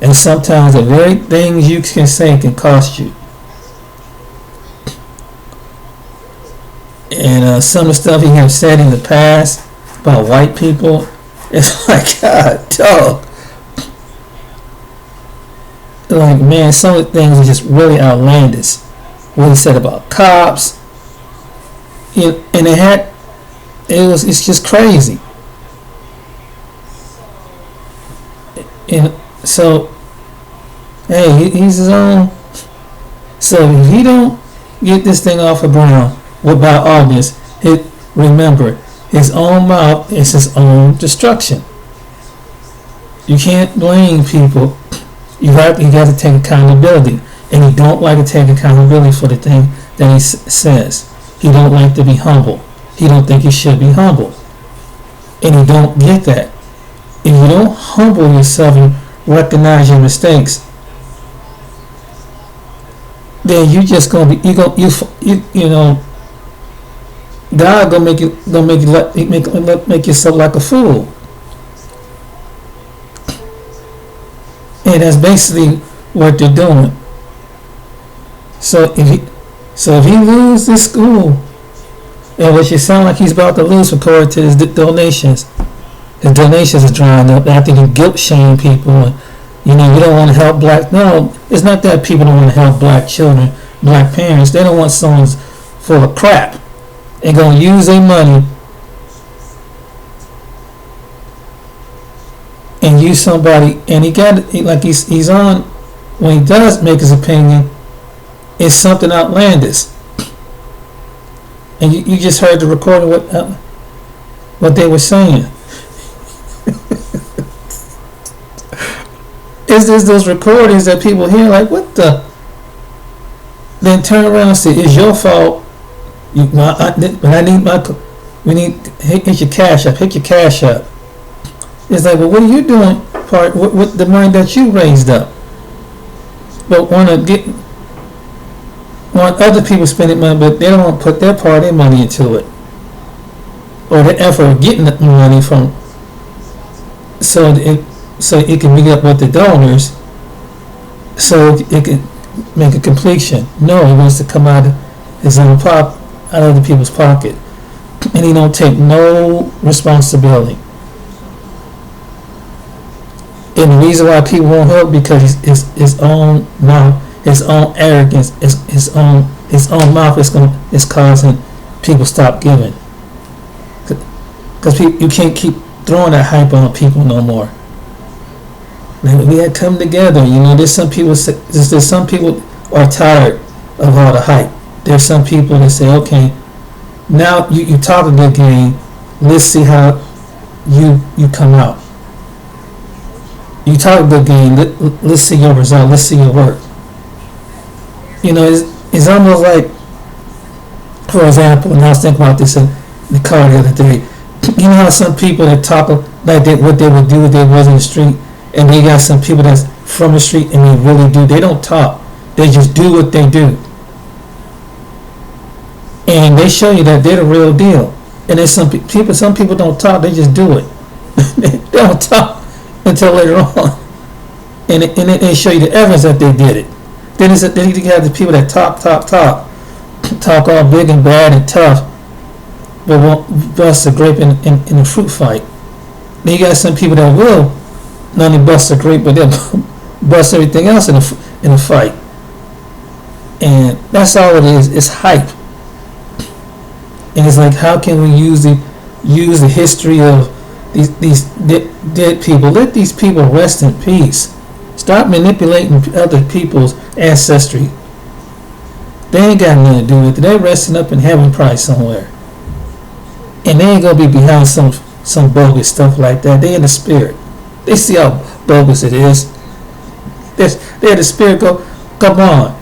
And sometimes the very things you can say can cost you. And some of the stuff he has said in the past about white people, it's like, God, dog. Like, man, some of the things are just really outlandish. What he said about cops, and it's just crazy. And so, hey, he's his own. So if he don't get this thing off the ground, by August, remember, his own mouth is his own destruction. You can't blame people. You got to take accountability, and he don't like to take accountability for the thing that he says. He don't like to be humble. He don't think he should be humble, and he don't get that. If you don't humble yourself and recognize your mistakes, then you just gonna be you know. God gonna make yourself like a fool, and that's basically what they're doing. So if he loses this school, and which it sounds like he's about to lose according to his donations. His donations are drying up. After you guilt shame people, and you don't want to help black. No, it's not that people don't want to help black children, black parents. They don't want someone's full of crap and gonna use their money and use somebody. And he's on when he does make his opinion. It's something outlandish. And you just heard the recording what they were saying. It's just those recordings that people hear like, what the? Then turn around and say, it's your fault. Hit your cash up. Hit your cash up. It's like, well, what are you doing? With the money that you raised up, but want other people spending money, but they don't want to put their part of their money into it, or the effort of getting the money from, so it can meet up with the donors, so it can make a completion. No, he wants to come out of his own out of other people's pocket, and he don't take no responsibility. And the reason why people won't help, because his own mouth, his own arrogance, his own mouth is causing people stop giving. Because you can't keep throwing that hype on people no more. We had come together. There's some people are tired of all the hype. There's some people that say, okay, now you talk a good game. Let's see how you come out. You talk a good game. Let's see your result. Let's see your work. It's almost like, for example, and I was thinking about this in the car the other day. You know how some people that talk like what they would do if they was in the street, and they got some people that's from the street and they really do. They don't talk. They just do what they do. And they show you that they're the real deal. And there's some people don't talk. They just do it. They don't talk until later on, and they show you the evidence that they did it. Then you have the people that talk all big and bad and tough, but won't bust a grape in a fruit fight. Then you got some people that will not only bust a grape, but they'll bust everything else in a fight. And that's all it is. It's hype. And it's like, how can we use the history of these dead people? Let these people rest in peace. Stop manipulating other people's ancestry. They ain't got nothing to do with it. They're resting up in heaven probably somewhere. And they ain't gonna be behind some bogus stuff like that. They in the spirit. They see how bogus it is. They're the spirit go, come on.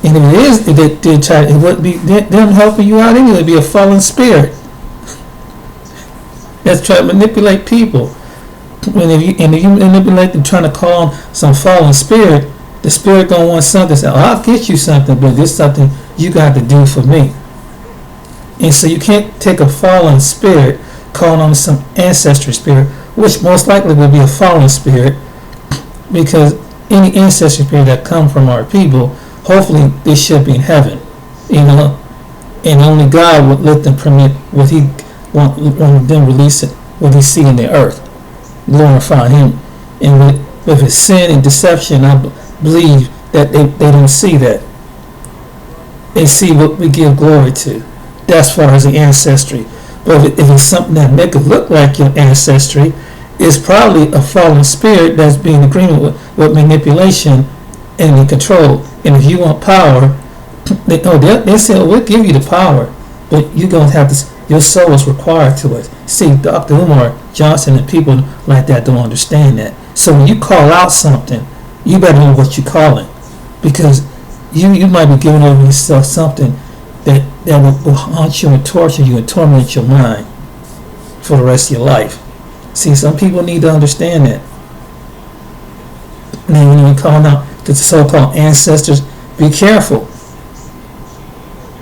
And if it is, if they try, it wouldn't be them helping you out anyway. It'd be a fallen spirit that's trying to manipulate people. And if you manipulate them, trying to call on some fallen spirit, the spirit gonna want something. Say, oh, I'll get you something, but this something you got to do for me. And so you can't take a fallen spirit, calling on some ancestry spirit, which most likely will be a fallen spirit, because any ancestry spirit that come from our people, hopefully they should be in heaven, and only God would let them permit what He want them release it, what He see in the earth, glorify Him. And with His sin and deception, I believe that they don't see that. They see what we give glory to. That's far as the ancestry. But if it's something that make it look like your ancestry, it's probably a fallen spirit that's being in agreement with manipulation and control. And if you want power, they say, we'll give you the power, but you're going to have this, your soul is required to it. See, Dr. Umar Johnson and people like that don't understand that. So when you call out something, you better know what you're calling, because you might be giving over yourself something that will haunt you and torture you and torment your mind for the rest of your life. See, some people need to understand that. Now, when you call out the so-called ancestors, be careful,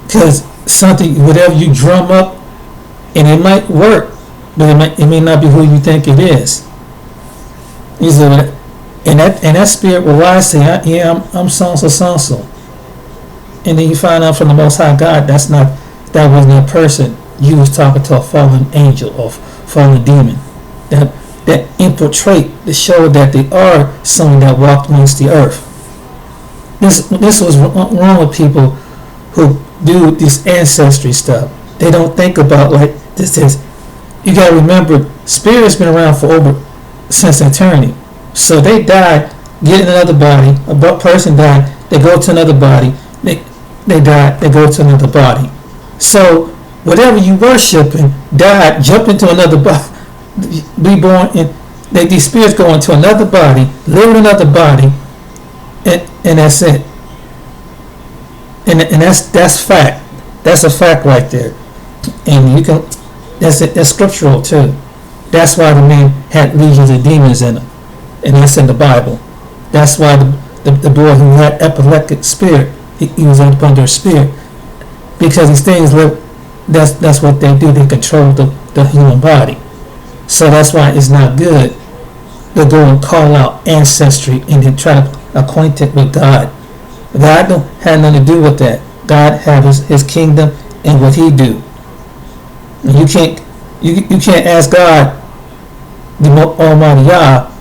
because whatever you drum up, and it might work, but it may not be who you think it is. And that spirit will lie, say, yeah, I'm so. And then you find out from the Most High God, that wasn't a person. You was talking to a fallen angel or fallen demon that infiltrate to show that they are someone that walked amongst the earth. This was wrong with people who do this ancestry stuff. They don't think about like this is. You got to remember, spirit's been around since eternity. So they died, get in another body. A person died, they go to another body. They died, they go to another body. So whatever you worshiping died, jump into another body, be born, and these spirits go into another body, live in another body, and that's it. And that's fact. That's a fact right there. And you can, that's scriptural too. That's why the man had legions of demons in him, and that's in the Bible. That's why the boy who had epileptic spirit, he was under a spirit, because these things live. That's what they do. They control the human body. So that's why it's not good to go and call out ancestry and then try to acquaint it with God. God don't have nothing to do with that. God has his kingdom and what He do. And you can't ask God, the Almighty Yah,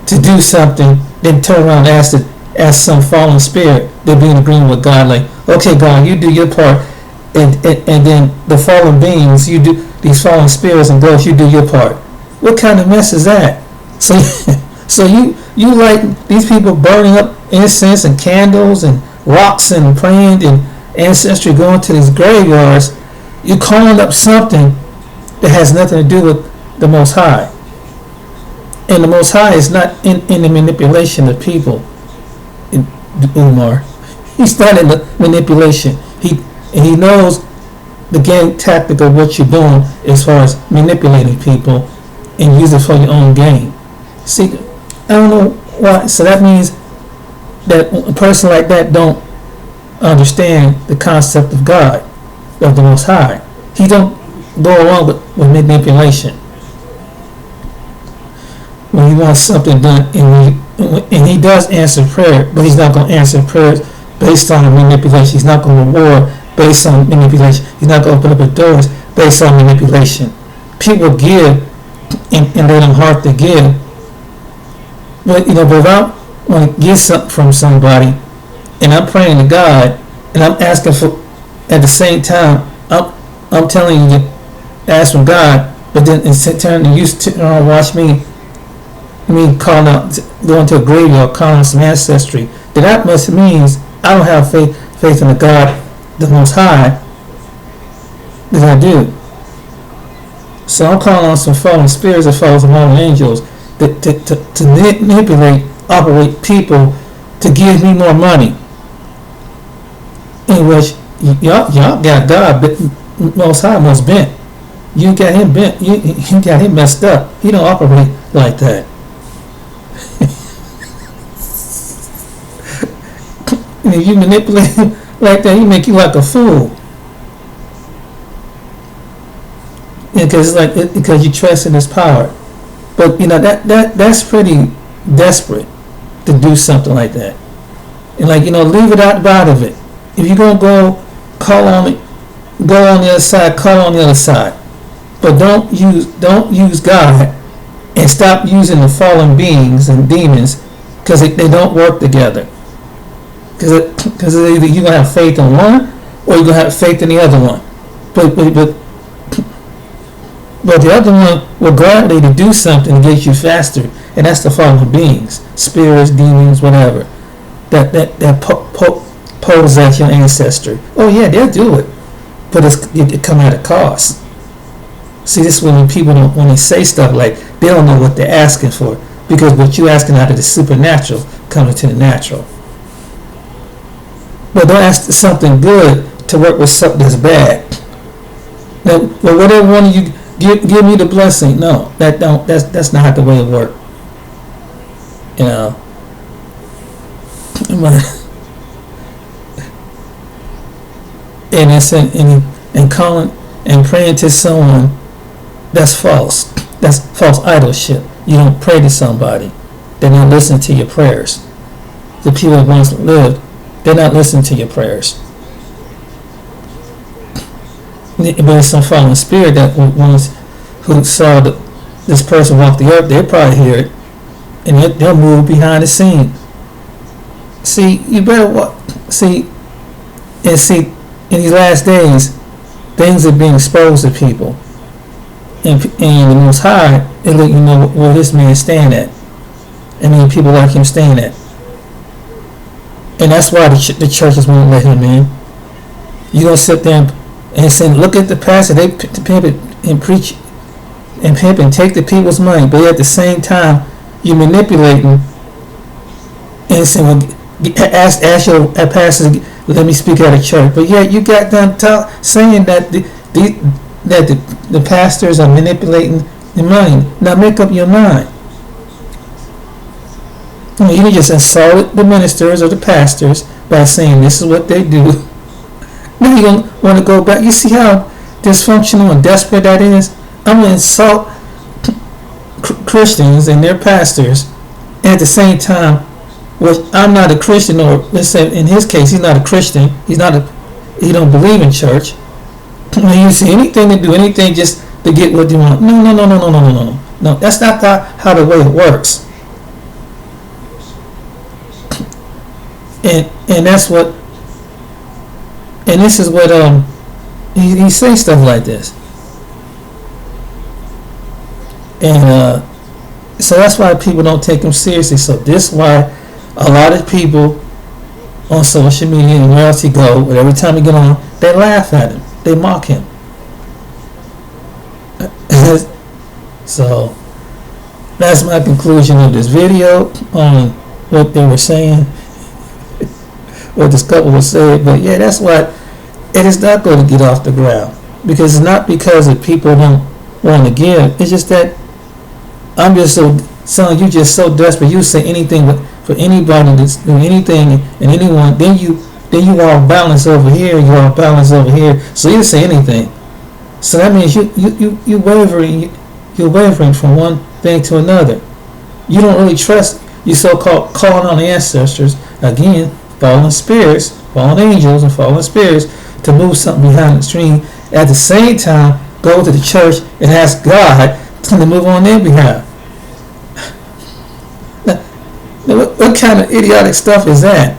to do something, then turn around and ask some fallen spirit to be in agreement with God. Like, okay, God, you do your part, and then the fallen beings, you do, these fallen spirits and ghosts, you do your part. What kind of mess is that? So you like these people burning up incense and candles and rocks and praying and ancestry, going to these graveyards. You're calling up something that has nothing to do with the Most High. And the Most High is not in the manipulation of people. Umar, He's not in the manipulation. He knows the game tactic of what you're doing as far as manipulating people and use it for your own gain. See, I don't know why. So that means that a person like that don't understand the concept of God, of the Most High. He don't go along with manipulation. When he wants something done, and he does answer prayer, but he's not going to answer prayers based on manipulation. He's not going to reward based on manipulation. He's not going to open up the doors based on manipulation. People give, and they don't heart to give. But but if I want to get something from somebody, and I'm praying to God, and I'm asking for, at the same time, I'm telling you to ask from God, but then in turn you watch me calling out, going to a graveyard, calling out some ancestry. That must means I don't have faith in the God, the Most High, that I do. So I'm calling on some fallen spirits or fallen angels to manipulate, operate people to give me more money. In which y'all got God, but Most High most bent. You got him bent. You got him messed up. He don't operate like that. And if you manipulate him like that, he make you like a fool. Because because you trust in his power. But that's pretty desperate to do something like that. And leave it out of it. If you're gonna go call on it, go on the other side, call on the other side. But don't use God, and stop using the fallen beings and demons, because they don't work together. Because either you're gonna have faith in one or you're gonna have faith in the other one. But the other one will gladly to do something to get you faster, and that's the fallen beings, spirits, demons, whatever. That pose at your ancestry. Oh yeah, they'll do it, but it come at a cost. See, this is when people when they say stuff like, they don't know what they're asking for, because what you're asking out of the supernatural comes into the natural. But don't ask for something good to work with something that's bad. Now, well, whatever one of you give me the blessing. No, that's not the way it works. And calling and praying to someone, that's false. That's false idolship. You don't pray to somebody. They're not listening to your prayers. The people that once lived, they're not listening to your prayers. But it's some fallen spirit that ones who saw this person walk the earth, they probably hear it, and they'll move behind the scene. See, you better see in these last days, things are being exposed to people, and the Most High, it let you know where this man stand at. I mean, people like him stand at, and that's why the churches won't let him in. You don't sit there and say, look at the pastor, they pimp it and preach and pimp and take the people's money, but at the same time you're manipulating and saying, well, ask your pastor, let me speak at a church. But yet you got done saying that the pastors are manipulating the money. Now make up your mind. You just insulted the ministers or the pastors by saying this is what they do. Now you don't want to go back. You see how dysfunctional and desperate that is? I'm going to insult Christians and their pastors, and at the same time, well, I'm not a Christian, or let's say in his case, he's not a Christian. He don't believe in church. When you see anything to do anything just to get what you want, no. That's not how the way it works. And that's what, and this is what he says stuff like this, and so that's why people don't take him seriously. So this is why a lot of people on social media and where else he go, but every time he get on, they laugh at him, they mock him. So that's my conclusion of this video on what they were saying, what this couple was saying. But yeah, that's why it is not going to get off the ground, because it's not because of people don't want to give. It's just that I'm just so, son, you just so desperate. You say anything for anybody that's doing anything and anyone. Then you all balance over here. You all balance over here. So you say anything. So that means you wavering. You're wavering from one thing to another. You don't really trust. You so-called calling on the ancestors again, fallen spirits, fallen angels, and fallen spirits to move something behind the screen. At the same time, go to the church and ask God to move on their behalf. Now, what kind of idiotic stuff is that?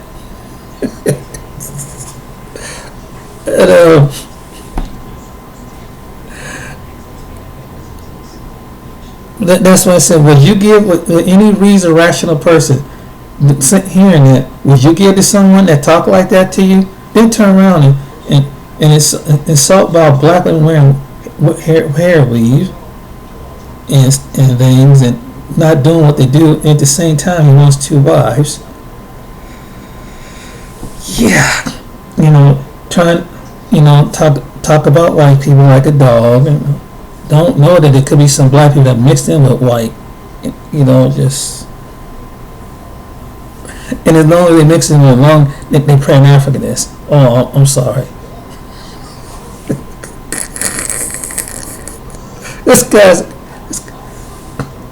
That's why I said, would you give with any reason rational person hearing that? Would you give to someone that talk like that to you? Then turn around and insult about black women wearing hair weave and things and not doing what they do. At the same time, he wants 2 wives. Yeah, trying, talk about white people like a dog, and don't know that there could be some black people that mixed in with white, just. And as long as they mix in with long, they Pan-Africanist. Oh, I'm sorry. This guy's,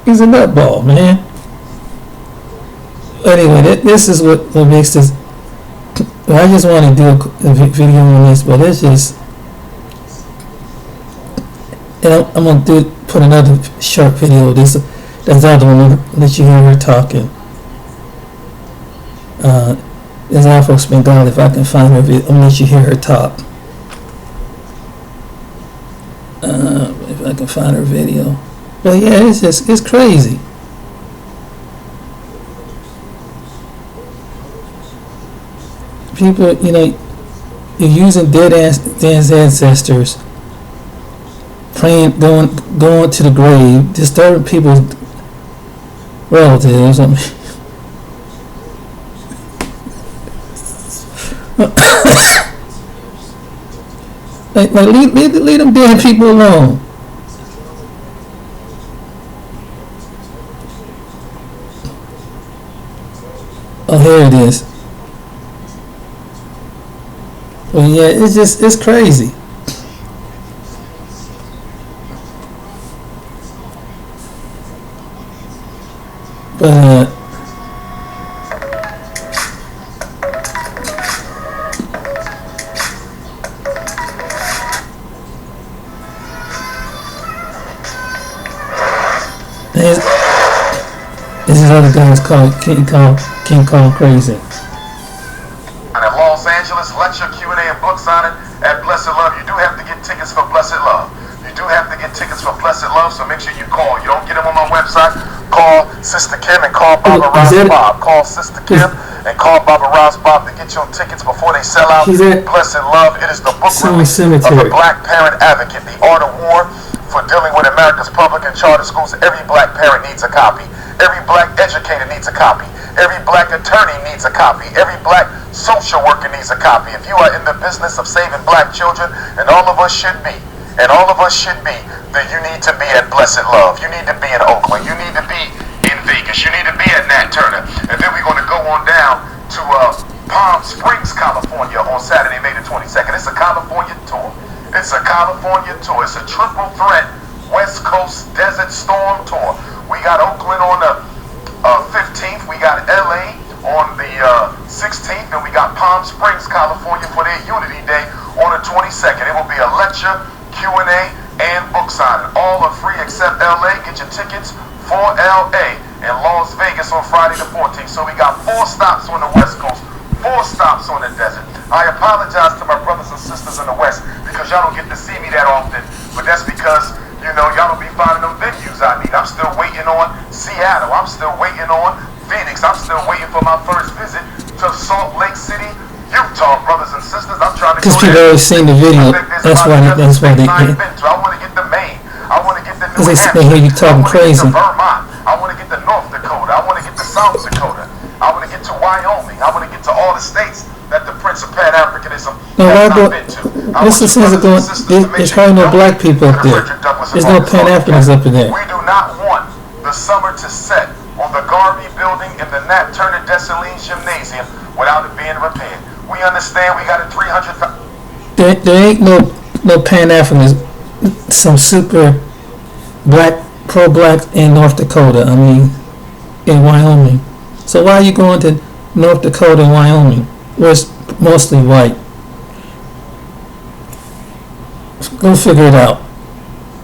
he's a nutball, man. Anyway, this is what makes this. I just want to do a video on this, but it's just. And I'm gonna put another short video. There's another one that you hear her talking. There's Afro Bengali. If I can find her video, I'm gonna let you hear her talk. If I can find her video. But yeah, it's crazy. People, you're using dead ancestors, praying, going to the grave, disturbing people's relatives. I mean, leave them dead people alone. Oh, here it is. Well, yeah, it's crazy. But this is other guys called King Kong Crazy. In Los Angeles, lecture, Q&A, and book signing at Blessed Love. You do have to get tickets for Blessed Love. You do have to get tickets for Blessed Love, so make sure you call. You don't get them on my website. Call Sister Kim and call Baba Ross Bob. Call Sister Kim and call Baba Ross Bob to get your tickets before they sell out. Blessed Love. It is the book release of the Black Parent Advocate, The Art of War for Dealing with America's Public and Charter Schools. Every black parent needs a copy. Every black educator needs a copy. Every black attorney needs a copy. Every black social worker needs a copy. If you are in the business of saving black children, and all of us should be, then you need to be at Blessed Love. You need to be in Oakland. You need to be in Vegas. You need to be at Nat Turner. And then we're going to go on down to Palm Springs, California on Saturday, May the 22nd. It's a California tour. It's a California tour. It's a triple threat West Coast Desert Storm tour. We got Oakland on the 15th. We got LA on the 16th. And we got Palm Springs, California for their Unity Day on the 22nd. It will be a lecture, Q&A, and book signing. All are free except LA. Get your tickets for LA and Las Vegas on Friday the 14th. So we got 4 stops on the West Coast, 4 stops on the desert. I apologize to my brothers and sisters in the West because y'all don't get to see me that often, but that's because, y'all don't be finding them venues I need. I'm still waiting on Seattle. I'm still waiting on Phoenix. I'm still waiting for my first visit to Salt Lake City, Utah, brothers and sisters. I'm trying to. Because people always seen the video. That's why they. I want to get to Maine. I want to get to New Hampshire. They hear you talking crazy. Vermont. I want to get to North Dakota. I want to get to South Dakota. I want to get to Wyoming. I want to get to all the states that the Prince of Pan-Africanism has not been to. This is going. There's hardly no black people up there. There's no Pan-Africans up in there. We do not want the summer to set on the Garvey building in the Nat Turner Dessalines Gymnasium without it being repaired. We understand we got a 300,000. There ain't no Pan-Africans. Some super black, pro-black in North Dakota. I mean, in Wyoming. So why are you going to North Dakota and Wyoming, where it's mostly white? Go figure it out.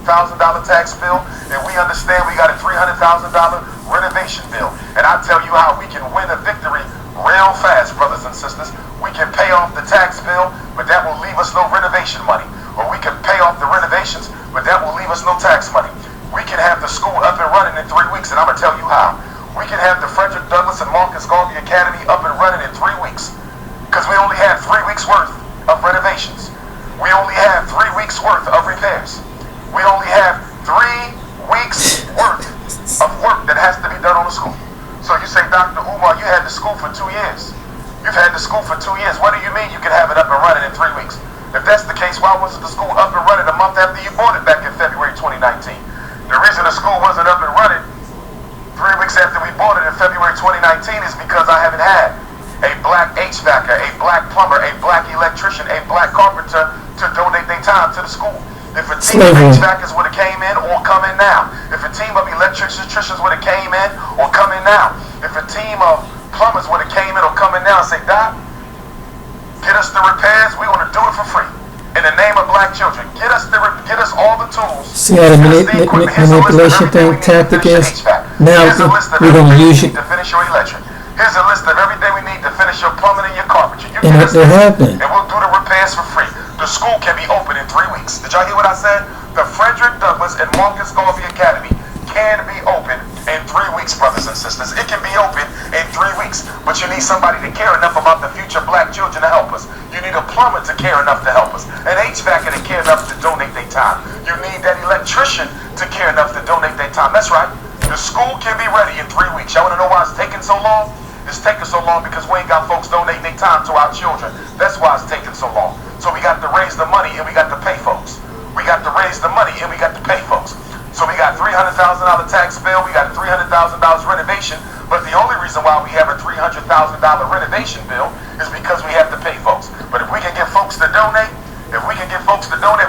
$1,000 tax bill, and we understand we got a $300,000 renovation bill. And I tell you how we can win a victory real fast, brothers and sisters. We can pay off the tax bill, but that will leave us no renovation money. Or we can pay off the renovations, but that will leave us no tax money. We can have the school up and running the academy up and running in 3 weeks. Because we only had 3 weeks worth of renovations. We only have 3 weeks worth of repairs. We only have 3 weeks worth of work that has to be done on the school. So you say, Dr. Umar, you had the school for 2 years. You've had the school for 2 years. What do you mean you can have it up and running in 3 weeks? If that's the case, why wasn't the school up and running a month after you bought it back in February 2019? The reason the school wasn't up and running 3 weeks after we bought it in February 2019 is because I haven't had a black HVACer, a black plumber, a black electrician, a black carpenter to donate their time to the school. If a team of HVACers would have came in or come in now, if a team of electricians would have came in or come in now, if a team of plumbers would have came in or come in now and say, Doc, get us the repairs, we're going to do it for free. In the name of black children, get us all the tools. See how the manipulation thing tactic is? Now we're going to use it. To finish your electric. Here's a list of everything we need to finish your plumbing and your carpentry. You and get us happening. And we'll do the repairs for free. The school can be open in 3 weeks. Did y'all hear what I said? The Frederick Douglass and Marcus Garvey Academy can be open in 3 weeks, brothers and sisters. It can be open in 3 weeks, but you need somebody to care enough about the future black children to help us. You need a plumber to care enough to help us, an HVACer to care enough to donate their time. You need that electrician to care enough to donate their time. That's right. The school can be ready in 3 weeks. Y'all want to know why it's taking so long? It's taking so long because we ain't got folks donating their time to our children. That's why it's taking so long. So we got to raise the money and we got to pay folks. We got to raise the money and we got to pay folks. So we got $300,000 tax bill, we got a $300,000 renovation, but the only reason why we have a $300,000 renovation bill is because we have to pay folks. But if we can get folks to donate, we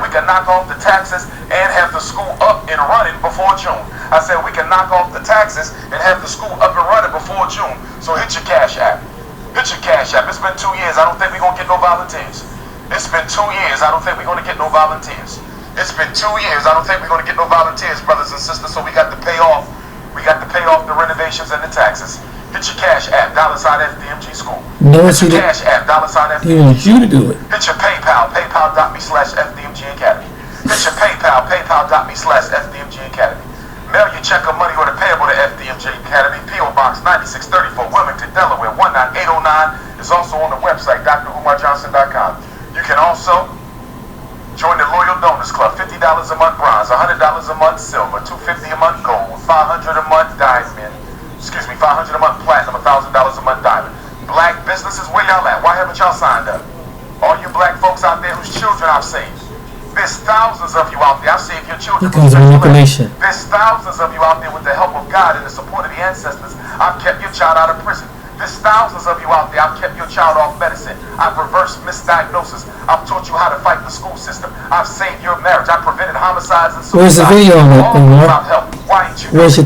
can knock off the taxes and have the school up and running before June. I said we can knock off the taxes and have the school up and running before June. So hit your Cash App. Hit your Cash App. It's been 2 years. I don't think we're going to get no volunteers. It's been 2 years. I don't think we're going to get no volunteers. It's been 2 years. I don't think we're going to get no volunteers, brothers and sisters. So we got to pay off. We got to pay off the renovations and the taxes. Hit your Cash App, $FDMG School. No, hit your Cash App, $FDMG. He wants you to do it. Hit your PayPal, paypal.me/FDMG Academy. Hit your PayPal, paypal.me/FDMG Academy. Mail your check or money order payable to FDMG Academy, P.O. Box 9634, Wilmington, Delaware 19809. Is also on the website, DrUmarJohnson.com. You can also join the Loyal Donors Club, $50 a month bronze, $100 a month silver, $250 a month gold, $500 a month diamond, $500 a month platinum, $1,000 a month diamond. Black businesses, where y'all at? Why haven't y'all signed up? All you black folks out there whose children I've saved. There's thousands of you out there. I've saved your children. Because of manipulation. There's thousands of you out there with the help of God and the support of the ancestors. I've kept your child out of prison. There's thousands of you out there. I've kept your child off medicine. I've reversed misdiagnosis. I've taught you how to fight the school system. I've saved your marriage. I've prevented homicides and suicide. Where's the video on that, Umar? Why ain't you? Where's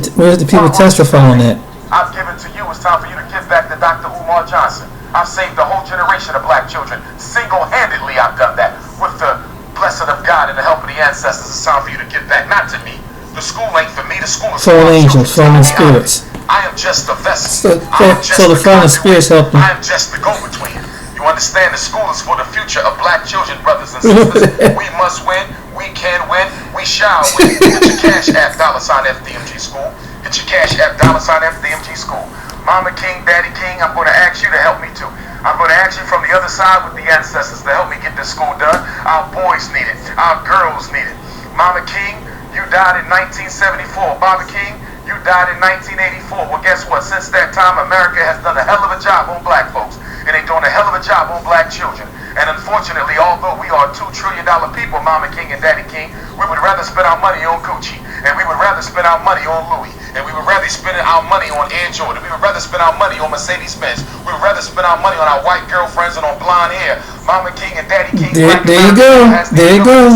the people testifying on that? I've given to you. It's time for you to give back to Dr. Umar Johnson. I've saved a whole generation of black children. Single-handedly, I've done that. With the blessing of God and the help of the ancestors, it's time for you to give back. Not to me. The school ain't for me. The school is for fallen angels, fallen spirits. I am just a vessel. So the fallen spirits help them. I am just the go-between. You understand? The school is for the future of black children, brothers and sisters. We must win. We can win. We shall win. Hit your Cash App, $FDMG School. Hit your Cash App, $FDMG School. Mama King, Daddy King, I'm going to ask you to help me too. I'm going to ask you from the other side with the ancestors to help me get this school done. Our boys need it. Our girls need it. Mama King, you died in 1974. Baba King, you died in 1984. Well, guess what? Since that time, America has done a hell of a job on black folks. And they're doing a hell of a job on black children. And unfortunately, although we are $2 trillion people, Mama King and Daddy King, we would rather spend our money on Gucci. And we would rather spend our money on Louis. And we would rather spend our money on Air Jordan. We would rather spend our money on Mercedes-Benz. We would rather spend our money on our white girlfriends and on blonde hair. Mama King and Daddy King. There you go. There you go.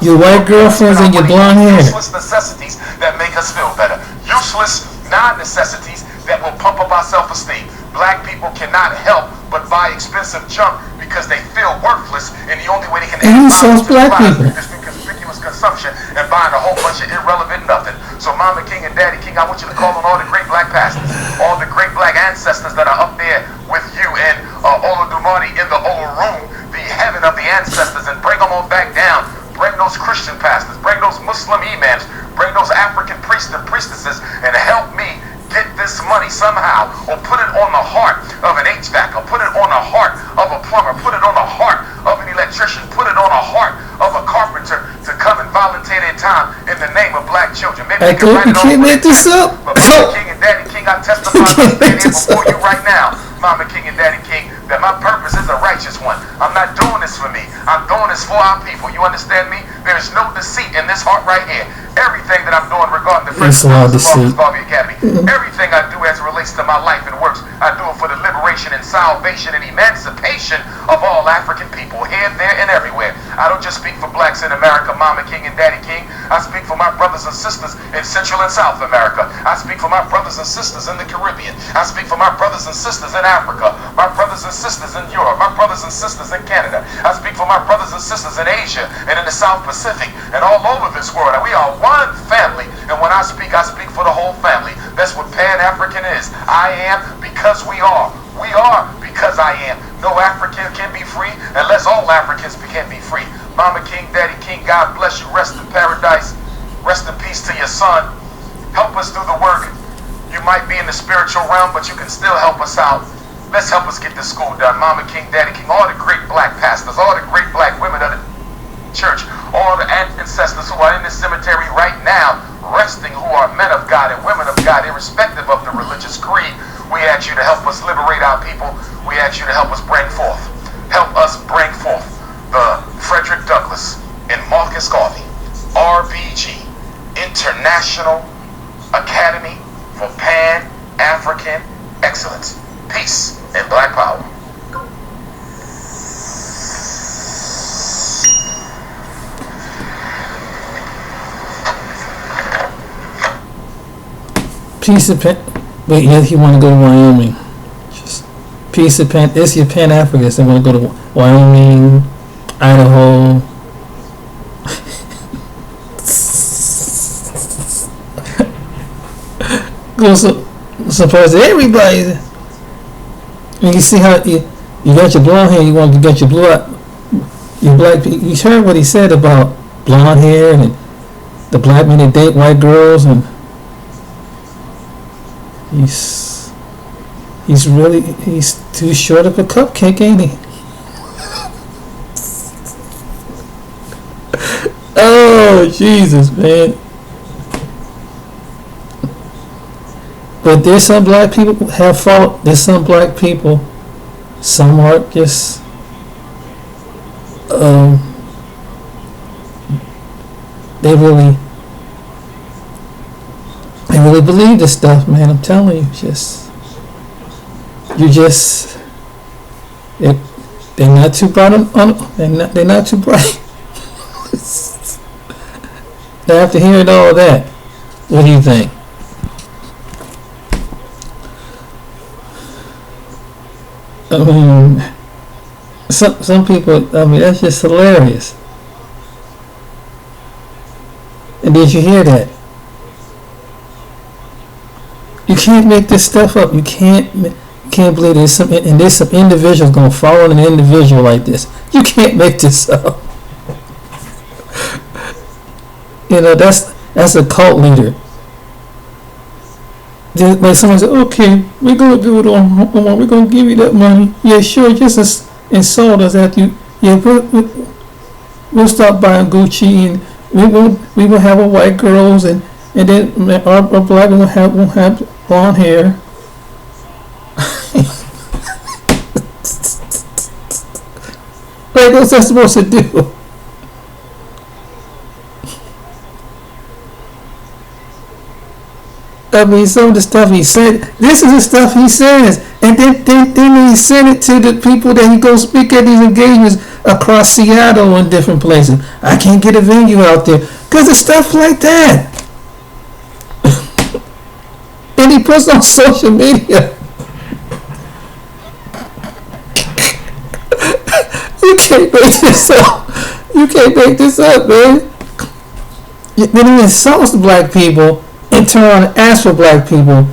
Your white girlfriends and your blonde hair. Useless necessities that make us feel better. Useless non-necessities that will pump up our self-esteem. Black people cannot help but buy expensive junk because they feel worthless, and the only way they can and is black people. through conspicuous consumption and buying a whole bunch of irrelevant nothing. So Mama King and Daddy King, I want you to call on all the great black pastors, all the great black ancestors that are up there with you and Ola Dumani in the Ola room, the heaven of the ancestors, and bring them all back down. Bring those Christian pastors, bring those Muslim imams, bring those African priests and priestesses, and help me get this money somehow, or put it on the heart of an HVAC, or put it on the heart of a plumber, put it on the heart of an electrician, put it on the heart of a carpenter to come and volunteer their time in the name of black children. Maybe they can write it can't make this up. But Mama King and Daddy King, I testify to stand here before you right now, Mama King and Daddy King, that my purpose is a righteous one. I'm not doing this for me. I'm doing this for our people. You understand me? There is no deceit in this heart right here. Everything that I'm doing regarding the French Barbie Academy, everything I do as it relates to my life and works, I do it for the liberation and salvation and emancipation of all African people, here, there, and everywhere. I don't just speak for blacks in America, Mama King and Daddy King. I speak for my brothers and sisters in Central and South America. I speak for my brothers and sisters in the Caribbean. I speak for my brothers and sisters in Africa, my brothers and sisters in Europe, my brothers and sisters in Canada. I speak for my brothers and sisters in Asia and in the South Pacific and all over this world. And we are one family. And when I speak for the whole family. That's what Pan-African is. I am because we are. We are because I am. No African can be free unless all Africans can be free. Mama King, Daddy King, God bless you. Rest in paradise. Rest in peace to your son. Help us do the work. You might be in the spiritual realm, but you can still help us out. Let's help us get this school done. Mama King, Daddy King, all the great black pastors, all the great black women of the church, all the ancestors who are in this cemetery right now, resting, who are men of God and women of God, irrespective of the religious creed. We ask you to help us liberate our people. We ask you to help us bring forth the Frederick Douglass and Marcus Garvey, RBG, International Academy for Pan-African Excellence. Peace and black power. Piece of pen. Wait, yeah, he want to go to Wyoming. Just piece of pen. It's your Pan Africans. They want to go to Wyoming, Idaho. Go suppose everybody. And you see how you got your blonde hair. You got your your black. You heard what he said about blonde hair and the black men that date white girls and. He's too short of a cupcake, ain't he? Oh, Jesus, man. But there's some black people who have fault. There's some black people, some are just they really believe this stuff, man. I'm telling you, they're not too bright they're not too bright. After hearing all that, what do you think? I mean, some people, I mean, that's just hilarious. And did you hear that? You can't make this stuff up. You can't believe there's some individuals gonna follow an individual like this. You can't make this up. You know, that's a cult leader. Like someone said, okay, we're gonna do it on, we're gonna give you that money. Yeah, sure, just insult us after you. Yeah, we'll stop buying Gucci and we will have our white girls and then our black won't have blonde hair. Like, what's that supposed to do? I mean, some of the stuff he said, this is the stuff he says, and then he sent it to the people that he goes speak at these engagements across Seattle and different places. I can't get a venue out there because of stuff like that. And he puts on social media. You can't make this up. You can't make this up, man. Then he insults the black people and turn around and ask for black people,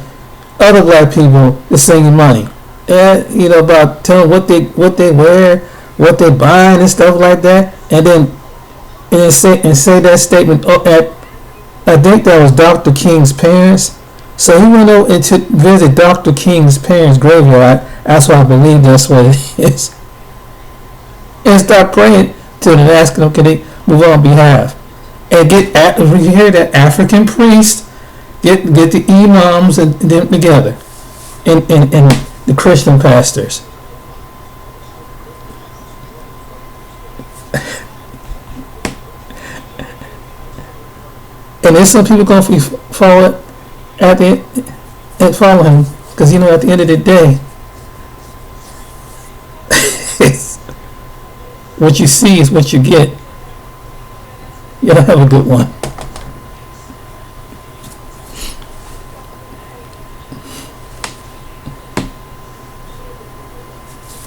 other black people, to send him money. And, you know, about telling what they wear, what they buy and stuff like that. And then say that statement at, I think that was Dr. King's parents. So he went over to visit Dr. King's parents' graveyard. That's why I believe that's what it is. And start praying to them, asking them, can they move on behalf? And when you hear that, African priest, get the imams and them together, and the Christian pastors. And there's some people going to follow and follow him, because at the end of the day, what you see is what you get. Y'all have a good one.